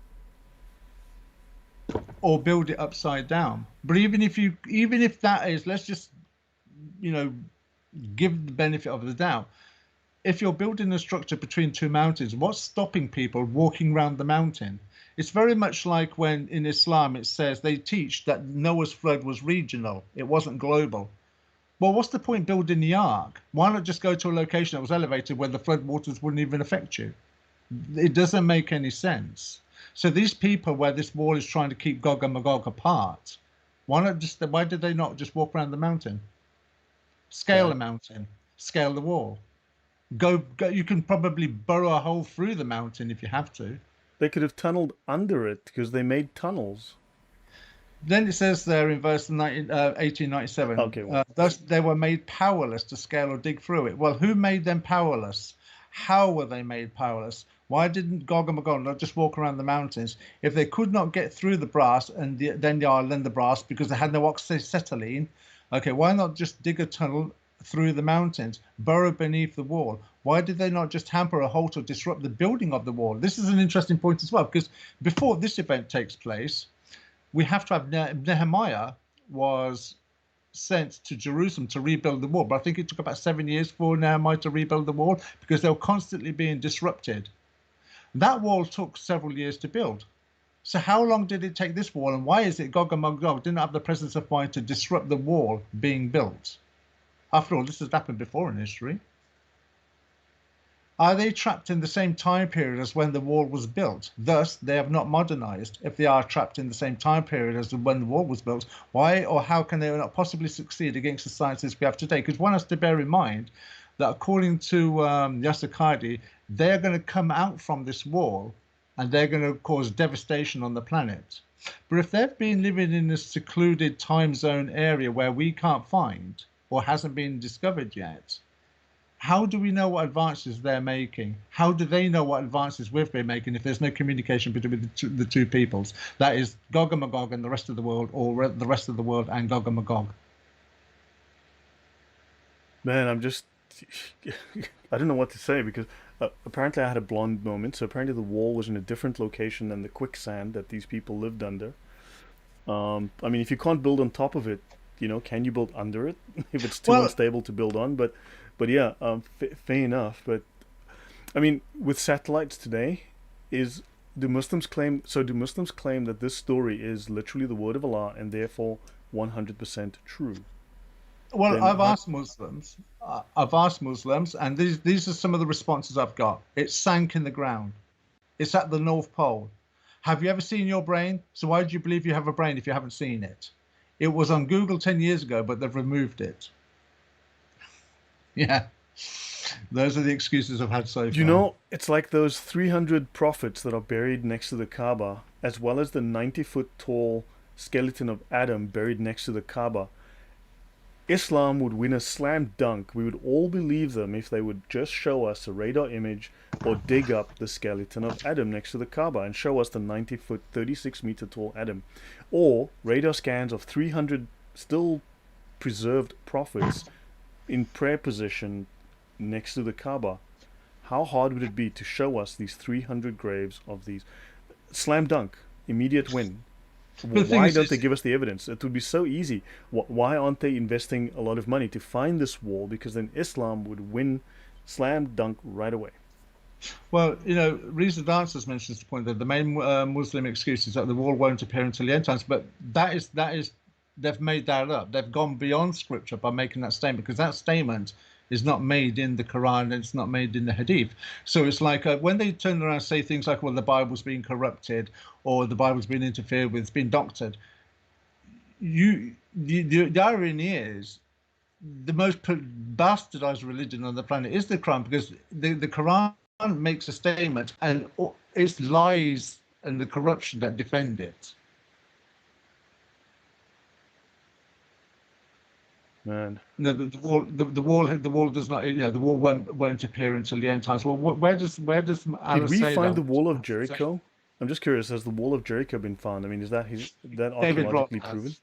or build it upside down. But even if that is, let's just, give the benefit of the doubt. If you're building a structure between two mountains, what's stopping people walking around the mountain? It's very much like when in Islam it says they teach that Noah's flood was regional, it wasn't global. Well, what's the point building the ark? Why not just go to a location that was elevated where the flood waters wouldn't even affect you? It doesn't make any sense. So these people where this wall is trying to keep Gog and Magog apart, why did they not just walk around the mountain? Scale the mountain, scale the wall. Go, you can probably burrow a hole through the mountain if you have to.
They could have tunneled under it because they made tunnels.
Then it says there in verse 1897,
okay,
thus they were made powerless to scale or dig through it. Well, who made them powerless? How were they made powerless? Why didn't Gog and Magog not just walk around the mountains? If they could not get through the brass and then the brass because they had no oxyacetylene, okay, why not just dig a tunnel through the mountains, burrow beneath the wall? Why did they not just hamper or halt or disrupt the building of the wall? This is an interesting point as well, because before this event takes place, we have to have Nehemiah was sent to Jerusalem to rebuild the wall. But I think it took about 7 years for Nehemiah to rebuild the wall because they were constantly being disrupted. That wall took several years to build. So how long did it take this wall? And why is it Gog and Magog didn't have the presence of mind to disrupt the wall being built? After all, this has happened before in history. Are they trapped in the same time period as when the wall was built? Thus, they have not modernized. If they are trapped in the same time period as when the wall was built, why or how can they not possibly succeed against the sciences we have today? Because one has to bear in mind that according to Yasser Qadi, they're going to come out from this wall and they're going to cause devastation on the planet. But if they've been living in a secluded time zone area where we can't find or hasn't been discovered yet, how do we know what advances they're making? How do they know what advances we've been making if there's no communication between the two peoples? That is Gog and Magog and the rest of the world, or the rest of the world and Gog and Magog.
Man, I don't know what to say because apparently I had a blonde moment. So apparently the wall was in a different location than the quicksand that these people lived under. I mean, if you can't build on top of it, can you build under it if it's too unstable to build on? But yeah, fair enough. But I mean, with satellites today, do Muslims claim that this story is literally the word of Allah and therefore 100% true?
Well, I've asked Muslims, and these are some of the responses I've got. It's sank in the ground. It's at the North Pole. Have you ever seen your brain? So why do you believe you have a brain if you haven't seen it? It was on Google 10 years ago, but they've removed it. Yeah, those are the excuses I've had so far.
It's like those 300 prophets that are buried next to the Kaaba, as well as the 90-foot tall skeleton of Adam buried next to the Kaaba. Islam would win a slam dunk. We would all believe them if they would just show us a radar image or dig up the skeleton of Adam next to the Kaaba and show us the 90-foot, 36-meter tall Adam. Or radar scans of 300 still preserved prophets in prayer position next to the Kaaba. How hard would it be to show us these 300 graves of these? Slam dunk, immediate win. Why don't they give us the evidence? It would be so easy. Why aren't they investing a lot of money to find this wall? Because then Islam would win slam dunk right away.
Well, Reza Dancers mentions the point that the main Muslim excuse is that the wall won't appear until the end times, but that is they've made that up. They've gone beyond scripture by making that statement, because that statement is not made in the Quran and it's not made in the Hadith. So it's like when they turn around and say things like, well, the Bible's being corrupted or the Bible's been interfered with, it's been doctored. The irony is the most bastardized religion on the planet is the Quran, because the Quran makes a statement and it's lies and the corruption that defend it.
Man,
no, the wall does not. The wall won't appear until the end times. Well, where does Allah
did we
say
find
that?
the wall of Jericho? I'm just curious. Has the wall of Jericho been found? I mean, is that archaeologically proven?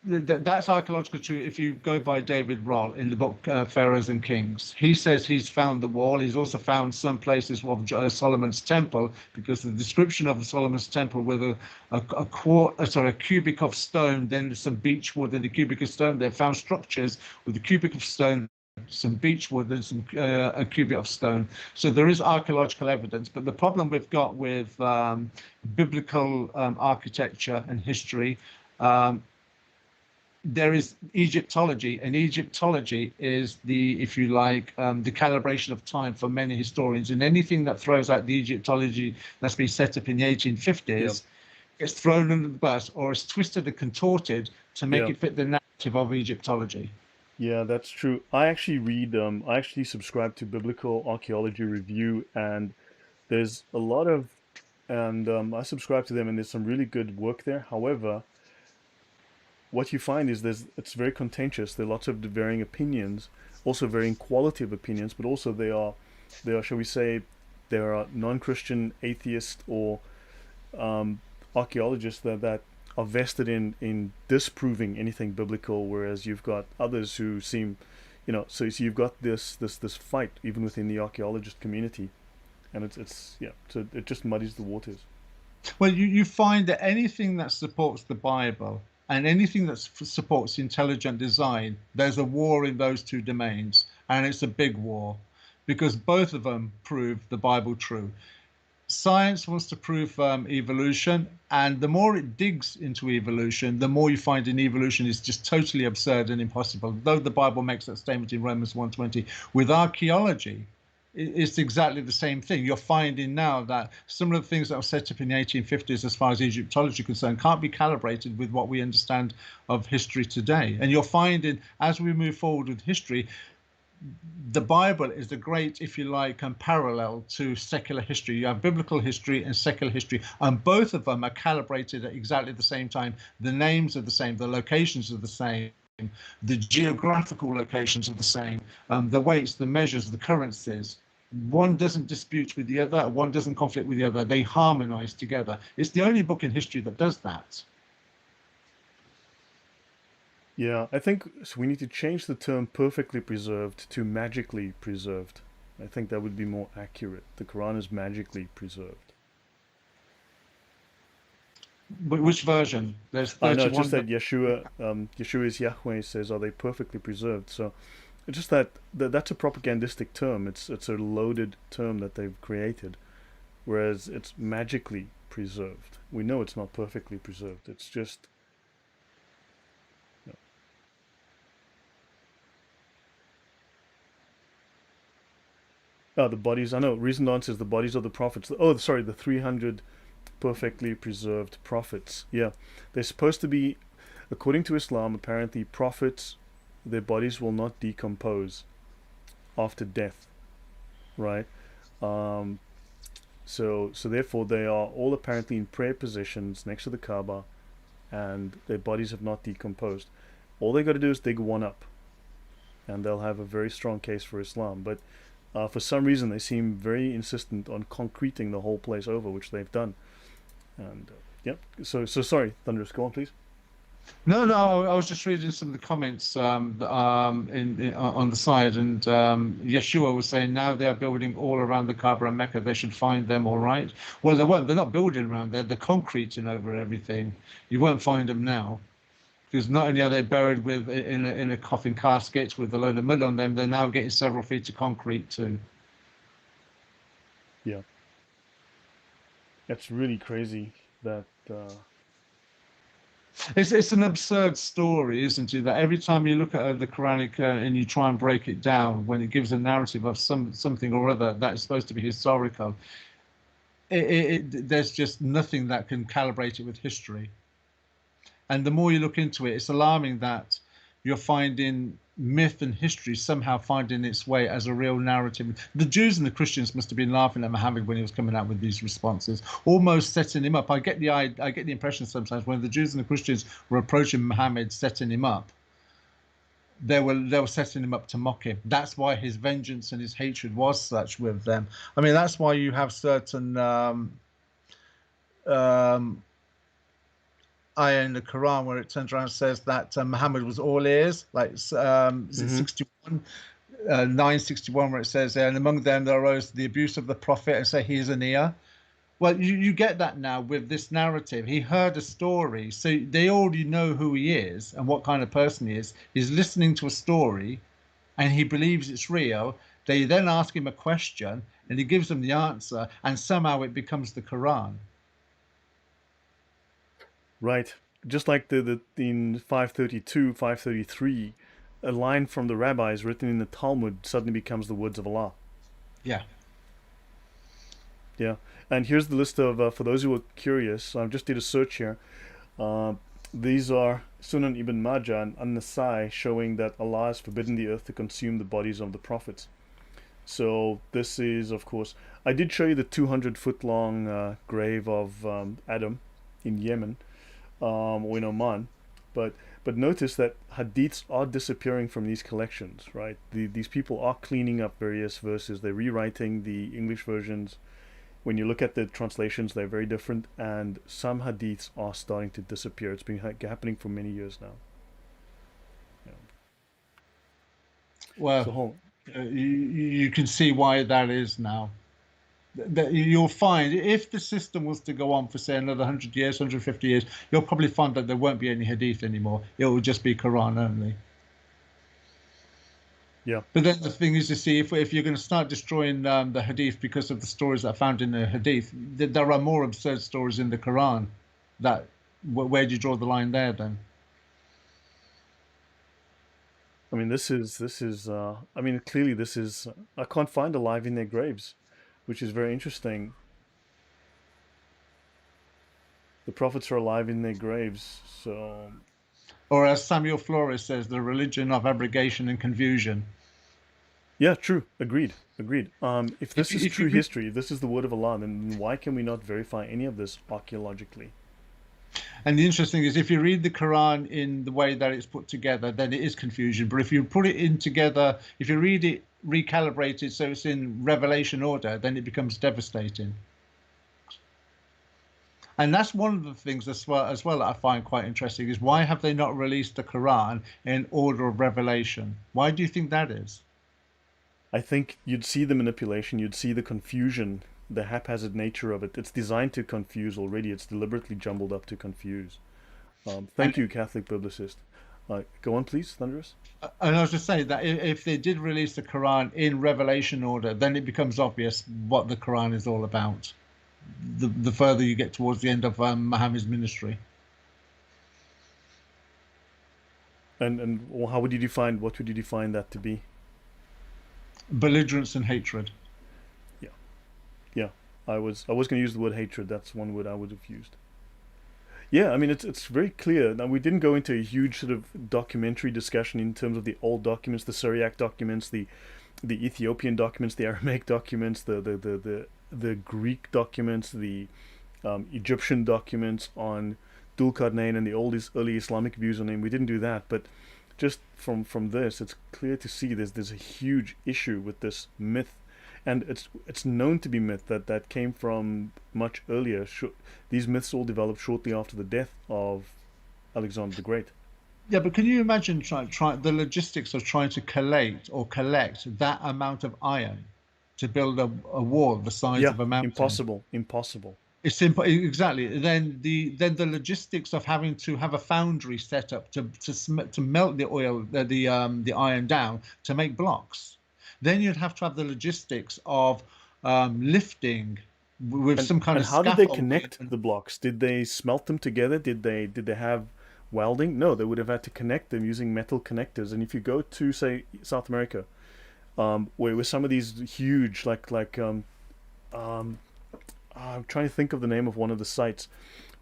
That's archaeological true. If you go by David Roll in the book Pharaohs and Kings, he says he's found the wall. He's also found some places of Solomon's temple, because the description of Solomon's temple with a cubic of stone, then some beech wood and a cubic of stone. They found structures with a cubic of stone, some beech wood and some a cubic of stone. So there is archaeological evidence. But the problem we've got with biblical architecture and history, there is Egyptology, and Egyptology is the, if you like, the calibration of time for many historians. And anything that throws out the Egyptology that's been set up in the 1850s gets thrown under the bus, or is twisted and contorted to make it fit the narrative of Egyptology.
Yeah, that's true. I actually read, I actually subscribe to Biblical Archaeology Review, and there's a lot of, and I subscribe to them, and there's some really good work there. However, what you find is it's very contentious. There are lots of varying opinions, also varying quality of opinions, but also they are, shall we say, there are non-Christian atheists or archaeologists that are vested in disproving anything biblical, whereas you've got others who seem, so you've got this fight even within the archaeologist community, and so it just muddies the waters.
Well, you find that anything that supports the Bible and anything that supports intelligent design, there's a war in those two domains, and it's a big war, because both of them prove the Bible true. Science wants to prove evolution, and the more it digs into evolution, the more you find in evolution is just totally absurd and impossible, though the Bible makes that statement in Romans 1:20. With archaeology, it's exactly the same thing. You're finding now that some of the things that were set up in the 1850s as far as Egyptology is concerned can't be calibrated with what we understand of history today. And you're finding, as we move forward with history, the Bible is the great, if you like, parallel to secular history. You have biblical history and secular history, and both of them are calibrated at exactly the same time. The names are the same, the locations are the same, the geographical locations are the same, the weights, the measures, the currencies. One doesn't dispute with the other, one doesn't conflict with the other. They harmonize together. It's the only book in history that does that.
Yeah, I think so we need to change the term perfectly preserved to magically preserved. I think that would be more accurate. The Quran is magically preserved.
But which version? There's 31.
No, it's just that Yeshua is Yahweh, says, are they perfectly preserved? So it's just that's a propagandistic term. It's a loaded term that they've created, whereas it's magically preserved. We know it's not perfectly preserved. It's just the bodies. I know. Recent answer is the bodies of the prophets. Oh, sorry, the 300 perfectly preserved prophets. Yeah, they're supposed to be, according to Islam, apparently prophets, their bodies will not decompose after death, right? So therefore they are all apparently in prayer positions next to the Kaaba, and their bodies have not decomposed. All they got to do is dig one up, and they'll have a very strong case for Islam. But for some reason they seem very insistent on concreting the whole place over, which they've done. And so sorry, Thunderous, go on, please.
No, I was just reading some of the comments on the side, and Yeshua was saying now they are building all around the Kaaba and Mecca. They should find them all right. Well, they won't. They're not building around there. They're concreting over everything. You won't find them now, because not only are they buried in a coffin casket with a load of mud on them, they're now getting several feet of concrete too.
Yeah, it's really crazy that.
It's an absurd story, isn't it? That every time you look at the Quranic and you try and break it down, when it gives a narrative of something or other that is supposed to be historical, there's just nothing that can calibrate it with history. And the more you look into it, it's alarming that you're finding myth and history somehow finding its way as a real narrative. The Jews and the Christians must have been laughing at Muhammad when he was coming out with these responses, almost setting him up. I get the impression sometimes when the Jews and the Christians were approaching Muhammad, setting him up, they were setting him up to mock him. That's why his vengeance and his hatred was such with them. I mean, that's why you have certain ayah in the Quran where it turns around and says that Muhammad was all ears, like is it 61, 961, where it says, and among them there arose the abuse of the Prophet and say he is an ear. Well, you get that now with this narrative. He heard a story, so they already know who he is and what kind of person he is. He's listening to a story and he believes it's real. They then ask him a question and he gives them the answer, and somehow it becomes the Quran.
Right. Just like the in 532, 533, a line from the rabbis written in the Talmud suddenly becomes the words of Allah.
Yeah.
Yeah. And here's the list of, for those who are curious, I just did a search here. These are Sunan Ibn Majah and An-Nasai, showing that Allah has forbidden the earth to consume the bodies of the prophets. So this is, of course, I did show you the 200-foot long grave of Adam in Yemen, or in Oman, but notice that hadiths are disappearing from these collections, right? These people are cleaning up various verses. They're rewriting the English versions. When you look at the translations, they're very different, and some hadiths are starting to disappear. It's been happening for many years now. Yeah.
Well,
So,
you can see why that is now. That you'll find if the system was to go on for say another 100 years, 150 years, you'll probably find that there won't be any hadith anymore. It will just be Quran only.
yeah.
But then the thing is, to see if you're going to start destroying the hadith because of the stories that are found in the hadith, there are more absurd stories in the Quran. That where do you draw the line there then?
I mean, this is. I mean, clearly, this is. I can't find alive in their graves, which is very interesting. The prophets are alive in their graves, so.
Or as Samuel Flores says, the religion of abrogation and confusion.
Yeah, true. Agreed. Agreed. If this is
If
true
you-
history, if this is the word of Allah, then why can we not verify any of this archaeologically?
And the interesting is, if you read the Quran in the way that it's put together, then it is confusion. But if you put it in together, if you read it recalibrated so it's in revelation order, then it becomes devastating. And that's one of the things as well that I find quite interesting is why have they not released the Quran in order of revelation? Why do you think that is?
I think you'd see the manipulation, you'd see the confusion, the haphazard nature of it. It's designed to confuse already. It's deliberately jumbled up to confuse. Thank you, Catholic publicist. Go on, please, Thunderous.
And I was just saying that if they did release the Quran in revelation order, then it becomes obvious what the Quran is all about. The further you get towards the end of Muhammad's ministry.
And how would you define? What would you define that to be?
Belligerence and hatred.
Yeah. I was going to use the word hatred. That's one word I would have used. Yeah, I mean it's very clear. Now we didn't go into a huge sort of documentary discussion in terms of the old documents, the Syriac documents, the Ethiopian documents, the Aramaic documents, the Greek documents, the Egyptian documents on Dhul Qarnayn and the early Islamic views on him. We didn't do that, but just from this, it's clear to see there's a huge issue with this myth, and it's known to be myth that came from much earlier. These myths all developed shortly after the death of Alexander the Great.
Yeah, but can you imagine the logistics of trying to collect that amount of iron to build a wall the size of a mountain?
Impossible.
It's simple, exactly. Then the logistics of having to have a foundry set up to melt the oil, the iron down to make blocks. Then you'd have to have the logistics of lifting with some kind of
scaffolding. How did they connect the blocks? Did they smelt them together? Did they have welding? No, they would have had to connect them using metal connectors. And if you go to, say, South America, where some of these huge, I'm trying to think of the name of one of the sites,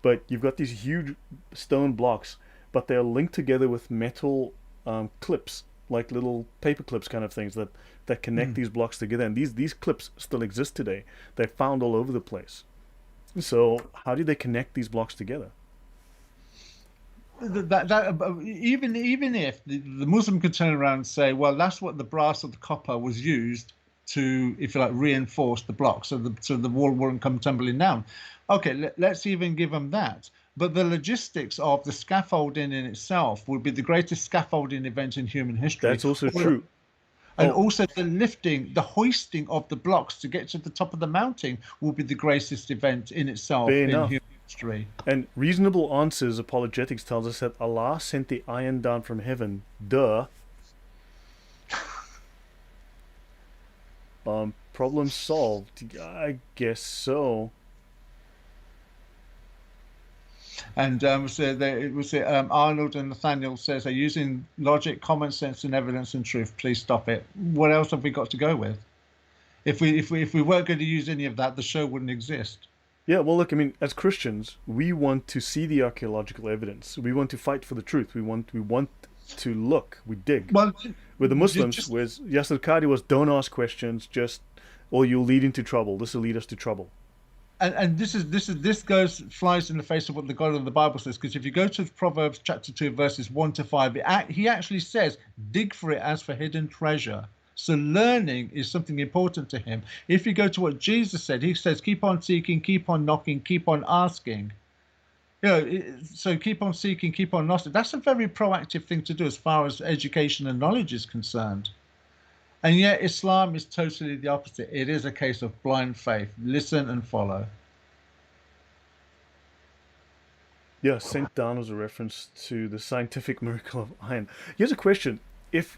but you've got these huge stone blocks, but they're linked together with metal clips, like little paper clips kind of things that connect these blocks together. And these clips still exist today. They're found all over the place. So how did they connect these blocks together?
Even if the Muslim could turn around and say, well, that's what the brass or the copper was used to, if you like, reinforce the block so the wall wouldn't come tumbling down. Okay, let's even give them that. but the logistics of the scaffolding in itself would be the greatest scaffolding event in human history.
That's also true.
And
Oh.
also the lifting, the hoisting of the blocks to get to the top of the mountain will be the greatest event in itself
Fair
in
enough.
human history.
And Reasonable Answers Apologetics tells us that Allah sent the iron down from heaven. Duh. Problem solved. I guess so.
And Arnold and Nathaniel says they're using logic, common sense, and evidence and truth. Please stop it. What else have we got to go with? If we weren't going to use any of that, the show wouldn't exist.
Yeah, well, look, I mean, as Christians, we want to see the archaeological evidence. We want to fight for the truth. We want to look. We dig.
Well,
with the Muslims, whereas Yasser Qadi was, don't ask questions, just, or you'll lead into trouble. This will lead us to trouble.
And this flies in the face of what the God of the Bible says, because if you go to Proverbs chapter 2 verses 1 to 5, he actually says, dig for it as for hidden treasure. So learning is something important to him. If you go to what Jesus said, he says, keep on seeking, keep on knocking, keep on asking. So keep on seeking, keep on knocking. That's a very proactive thing to do as far as education and knowledge is concerned. And yet Islam is totally the opposite. It is a case of blind faith. Listen and follow.
Yeah, sent down as a reference to the scientific miracle of iron. Here's a question. If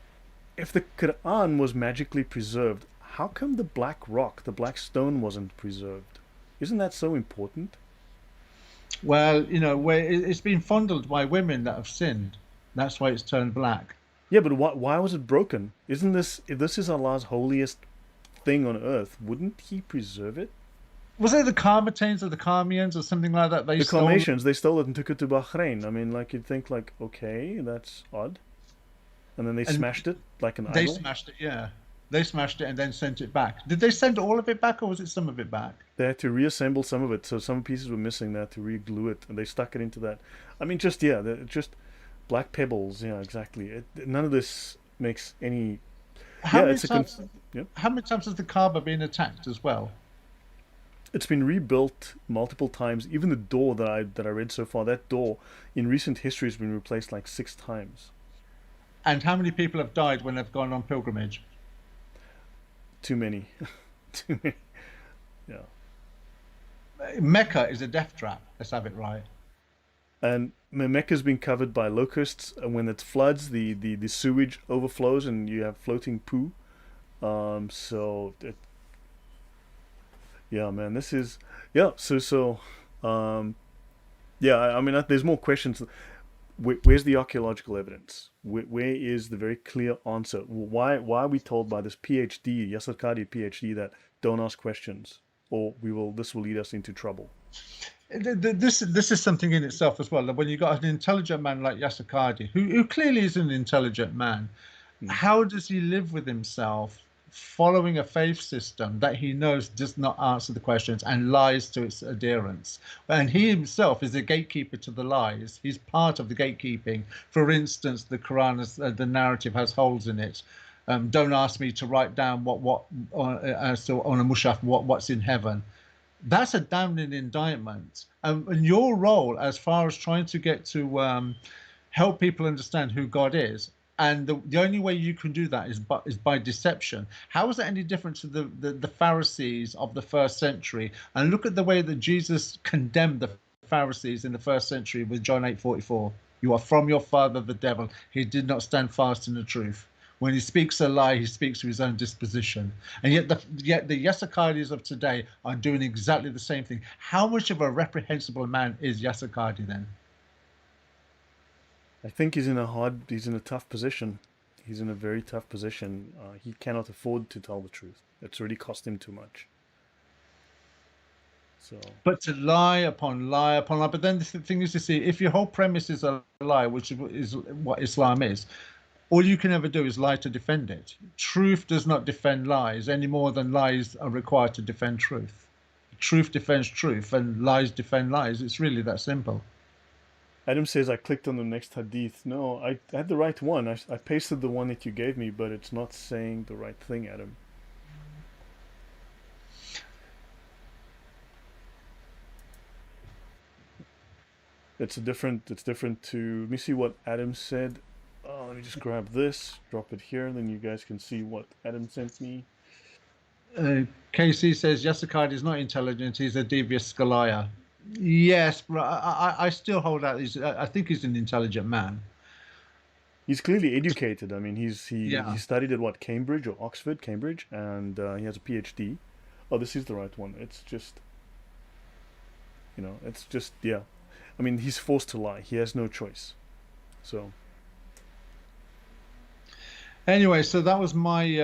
the Quran was magically preserved, how come the black rock, the black stone, wasn't preserved? Isn't that so important?
Well, where it's been fondled by women that have sinned. That's why it's turned black.
Yeah, but why was it broken? Isn't this, if this is Allah's holiest thing on earth, wouldn't he preserve it?
Was it the Karmatains or the Karmians or something like that?
The Karmatians, they stole it and took it to Bahrain. I mean, like, you'd think, like, okay, that's odd. And then they smashed it like an idol?
They smashed it, yeah. They smashed it and then sent it back. Did they send all of it back, or was it some of it back?
They had to reassemble some of it, so some pieces were missing. They had to re-glue it, and they stuck it into that. I mean, just black pebbles. Yeah, exactly. None of this makes any.
How many times has the Kaaba been attacked as well?
It's been rebuilt multiple times. Even the door that I read so far, that door in recent history has been replaced like 6 times.
And how many people have died when they've gone on pilgrimage?
Too many. Too many. Yeah.
Mecca is a death trap. Let's have it right.
And Mecca's been covered by locusts, and when it floods, the sewage overflows, and you have floating poo. Yeah, man, this is yeah. I mean, there's more questions. Where's the archaeological evidence? Where is the very clear answer? Why are we told by this PhD, Yasser Qadi PhD, that don't ask questions, or this will lead us into trouble?
This is something in itself as well. When you've got an intelligent man like Yasser Qadi, who clearly is an intelligent man, how does he live with himself following a faith system that he knows does not answer the questions and lies to its adherents? And he himself is a gatekeeper to the lies. He's part of the gatekeeping. For instance, the Quran, the narrative has holes in it. Don't ask me to write down what on a mushaf what's in heaven. That's a damning indictment. And your role, as far as trying to get to help people understand who God is, and the only way you can do that is by deception. How is that any different to the Pharisees of the first century? And look at the way that Jesus condemned the Pharisees in the first century with John 8:44. You are from your father, the devil. He did not stand fast in the truth. When he speaks a lie, he speaks to his own disposition. And yet the Yasser Qadis of today are doing exactly the same thing. How much of a reprehensible man is Yasser Qadi then?
I think he's in a tough position. He's in a very tough position. He cannot afford to tell the truth. It's already cost him too much. So.
But to lie upon lie, but then the thing is to see, if your whole premise is a lie, which is what Islam is, all you can ever do is lie to defend it. Truth does not defend lies any more than lies are required to defend truth. Truth defends truth and lies defend lies. It's really that simple.
Adam says, I clicked on the next hadith. No, I had the right one. I pasted the one that you gave me, but it's not saying the right thing, Adam. It's different to, let me see what Adam said. Let me just grab this, drop it here, and then you guys can see what Adam sent me.
KC says Yassakide is not intelligent. He's a devious Scalia. Yes, but I still hold out. I think he's an intelligent man.
He's clearly educated. I mean,
Yeah.
he studied at what, Cambridge or Oxford, Cambridge, and he has a PhD. Oh, this is the right one. It's just, it's just, yeah. I mean, he's forced to lie. He has no choice. So.
Anyway, so that was my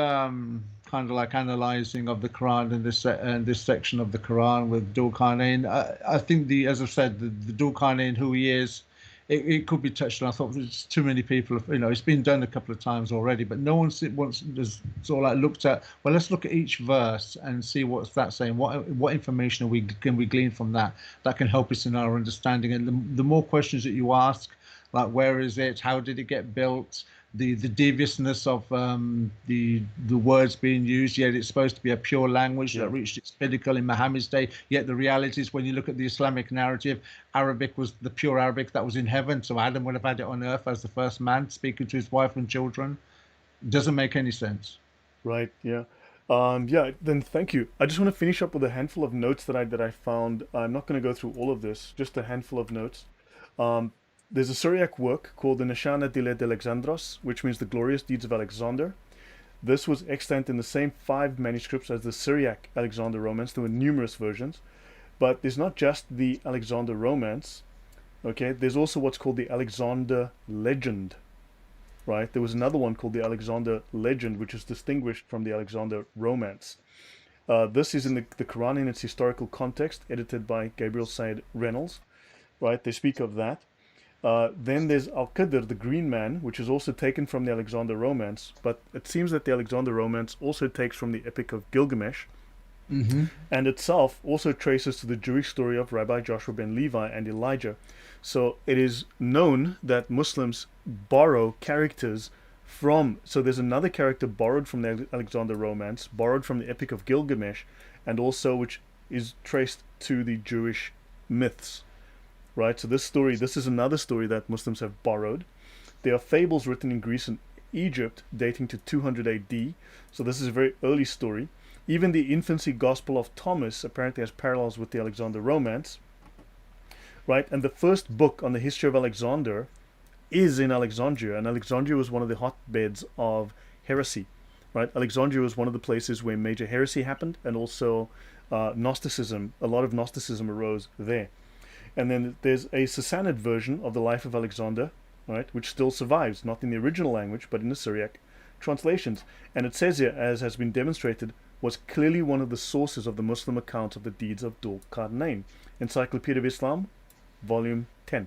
kind of like analyzing of the Quran and this section of the Quran with Dhul Qarnayn. I think as I've said, the Dhul Qarnayn, who he is, it could be touched on. I thought there's too many people. It's been done a couple of times already, but no one's has sort of like looked at. Well, let's look at each verse and see what's that saying. What information can we glean from that can help us in our understanding. And the more questions that you ask, like where is it? How did it get built? The deviousness of the words being used, yet it's supposed to be a pure language that reached its pinnacle in Muhammad's day. Yet the reality is, when you look at the Islamic narrative, Arabic was the pure Arabic that was in heaven. So Adam would have had it on earth as the first man speaking to his wife and children. Doesn't make any sense.
Right. Yeah. Yeah. Then thank you. I just want to finish up with a handful of notes that I found. I'm not going to go through all of this. Just a handful of notes. There's a Syriac work called the Neshana Dile de Alexandros, which means the glorious deeds of Alexander. This was extant in the same 5 manuscripts as the Syriac Alexander Romance. There were numerous versions, but there's not just the Alexander Romance. Okay, there's also what's called the Alexander Legend. Right, there was another one called the Alexander Legend, which is distinguished from the Alexander Romance. This is in the Quran in its historical context, edited by Gabriel Said Reynolds. Right, they speak of that. Then there's Al-Qadr, the Green Man, which is also taken from the Alexander Romance, but it seems that the Alexander Romance also takes from the Epic of Gilgamesh, and itself also traces to the Jewish story of Rabbi Joshua ben Levi and Elijah. So it is known that Muslims borrow characters from, so there's another character borrowed from the Alexander Romance, borrowed from the Epic of Gilgamesh, and also which is traced to the Jewish myths. Right, so this is another story that Muslims have borrowed. There are fables written in Greece and Egypt dating to 200 AD, so this is a very early story. Even the infancy Gospel of Thomas apparently has parallels with the Alexander Romance. Right, and the first book on the history of Alexander is in Alexandria, and Alexandria was one of the hotbeds of heresy. Right, Alexandria was one of the places where major heresy happened, and also Gnosticism. A lot of Gnosticism arose there. And then there's a Sassanid version of the life of Alexander, right, which still survives, not in the original language, but in the Syriac translations. And it says here, as has been demonstrated, was clearly one of the sources of the Muslim account of the deeds of Dhul Qarnayn. Encyclopaedia of Islam, volume 10.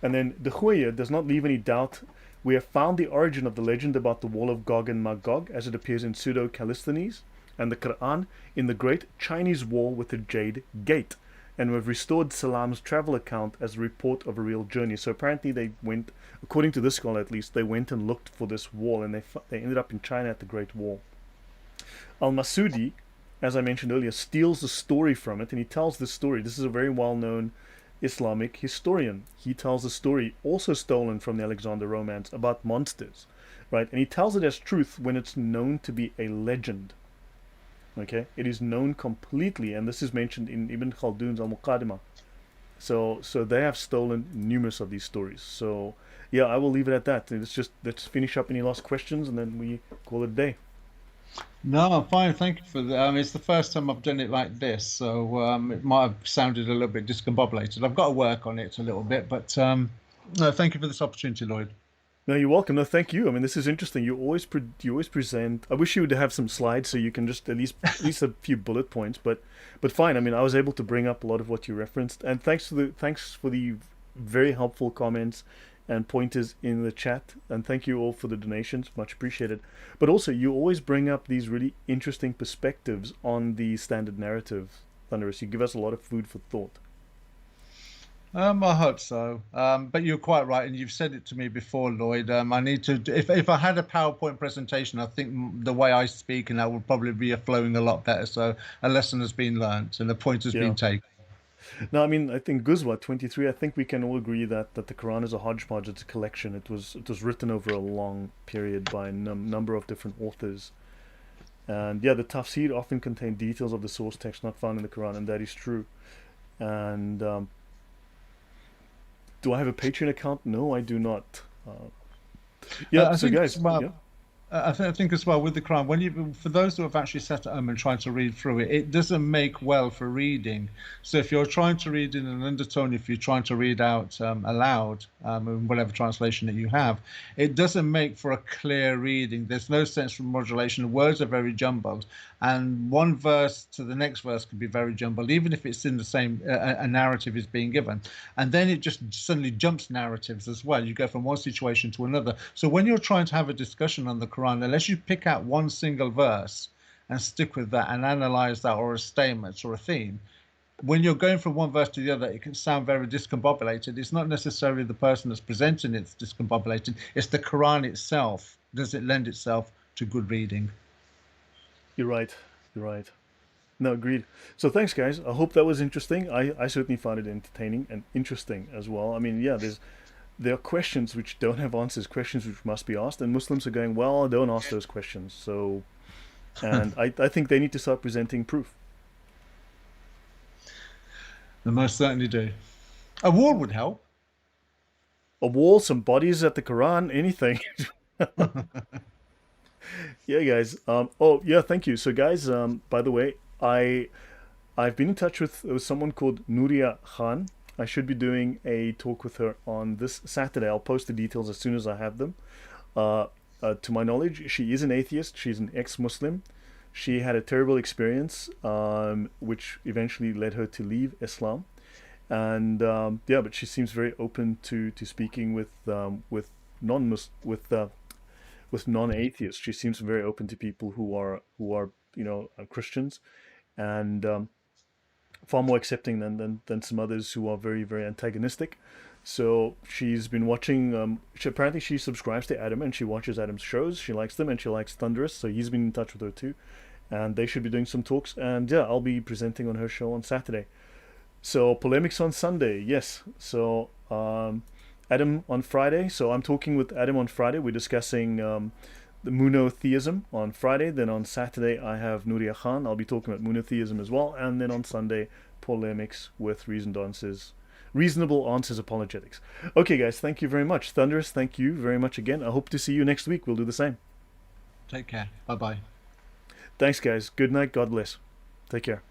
And then the Khuya does not leave any doubt. We have found the origin of the legend about the wall of Gog and Magog, as it appears in Pseudo-Callisthenes and the Quran, in the great Chinese wall with the jade gate. And we've restored Salam's travel account as a report of a real journey. So apparently they went, according to this scholar at least, they went and looked for this wall, and they ended up in China at the Great Wall. Al-Masudi, as I mentioned earlier, steals the story from it, and he tells this story. This is a very well-known Islamic historian. He tells a story also stolen from the Alexander Romance about monsters, right? And he tells it as truth when it's known to be a legend. Okay, it is known completely, and this is mentioned in Ibn Khaldun's Al-Muqaddimah. So they have stolen numerous of these stories. So yeah, I will leave it at that. Let's finish up any last questions, and then we call it a day.
No, I'm fine. Thank you for that. It's the first time I've done it like this, so it might have sounded a little bit discombobulated. I've got to work on it a little bit, but no, thank you for this opportunity, Lloyd.
No, you're welcome. No, thank you. I mean, this is interesting. You always present. I wish you would have some slides so you can just at least a few bullet points. But fine. I mean, I was able to bring up a lot of what you referenced, and thanks for the very helpful comments and pointers in the chat. And thank you all for the donations, much appreciated. But also, you always bring up these really interesting perspectives on the standard narrative, Thunderous. You give us a lot of food for thought.
I hope so. But you're quite right, and you've said it to me before, Lloyd. I need to, if I had a PowerPoint presentation, I think the way I speak and that would probably be flowing a lot better. So a lesson has been learnt and a point has been taken.
No, I mean, I think Guzwa 23. I think we can all agree that the Quran is a hodgepodge. It's a collection. It was written over a long period by a number of different authors. And yeah, the tafsir often contain details of the source text not found in the Quran, and that is true. And do I have a Patreon account? No, I do not. Yeah,
I
so
think as
guys,
well.
yeah.
I think as well with the Quran, when you for those who have actually sat at home and tried to read through it, it doesn't make well for reading. So if you're trying to read in an undertone, if you're trying to read out aloud, in whatever translation that you have, it doesn't make for a clear reading. There's no sense from modulation. The words are very jumbled, and one verse to the next verse can be very jumbled, even if it's in the same a narrative is being given. And then it just suddenly jumps narratives as well. You go from one situation to another. So when you're trying to have a discussion on the Quran, unless you pick out one single verse and stick with that and analyze that, or a statement or a theme, when you're going from one verse to the other, it can sound very discombobulated. It's not necessarily the person that's presenting it's discombobulated, it's the Quran itself. Does it lend itself to good reading?
You're right. You're right. No, agreed. So thanks, guys. I hope that was interesting. I certainly found it entertaining and interesting as well. I mean, yeah, there are questions which don't have answers, questions which must be asked, and Muslims are going, well, don't ask those questions. So, and I think they need to start presenting proof.
They most certainly do. A wall would help.
A wall, some bodies at the Quran, anything. Yeah, guys. Oh, yeah, thank you. So, guys, by the way, I've been in touch with someone called Nuria Khan. I should be doing a talk with her on this Saturday. I'll post the details as soon as I have them. To my knowledge, she is an atheist. She's an ex-Muslim. She had a terrible experience, which eventually led her to leave Islam. And yeah, but she seems very open to speaking with non with non-atheists. She seems very open to people who are Christians, and far more accepting than some others who are very very antagonistic. So she's been watching. Apparently she subscribes to Adam and she watches Adam's shows. She likes them and she likes Thunderous. So he's been in touch with her too, and they should be doing some talks. And yeah, I'll be presenting on her show on Saturday. So polemics on Sunday, yes. So Adam on Friday. So I'm talking with Adam on Friday. We're discussing the monotheism on Friday. Then on Saturday I have Nuria Khan. I'll be talking about monotheism as well. And then on Sunday, polemics with reasonable answers apologetics. Okay, guys, thank you very much. Thunderous, thank you very much again. I hope to see you next week. We'll do the same.
Take care. Bye bye.
Thanks, guys. Good night. God bless. Take care.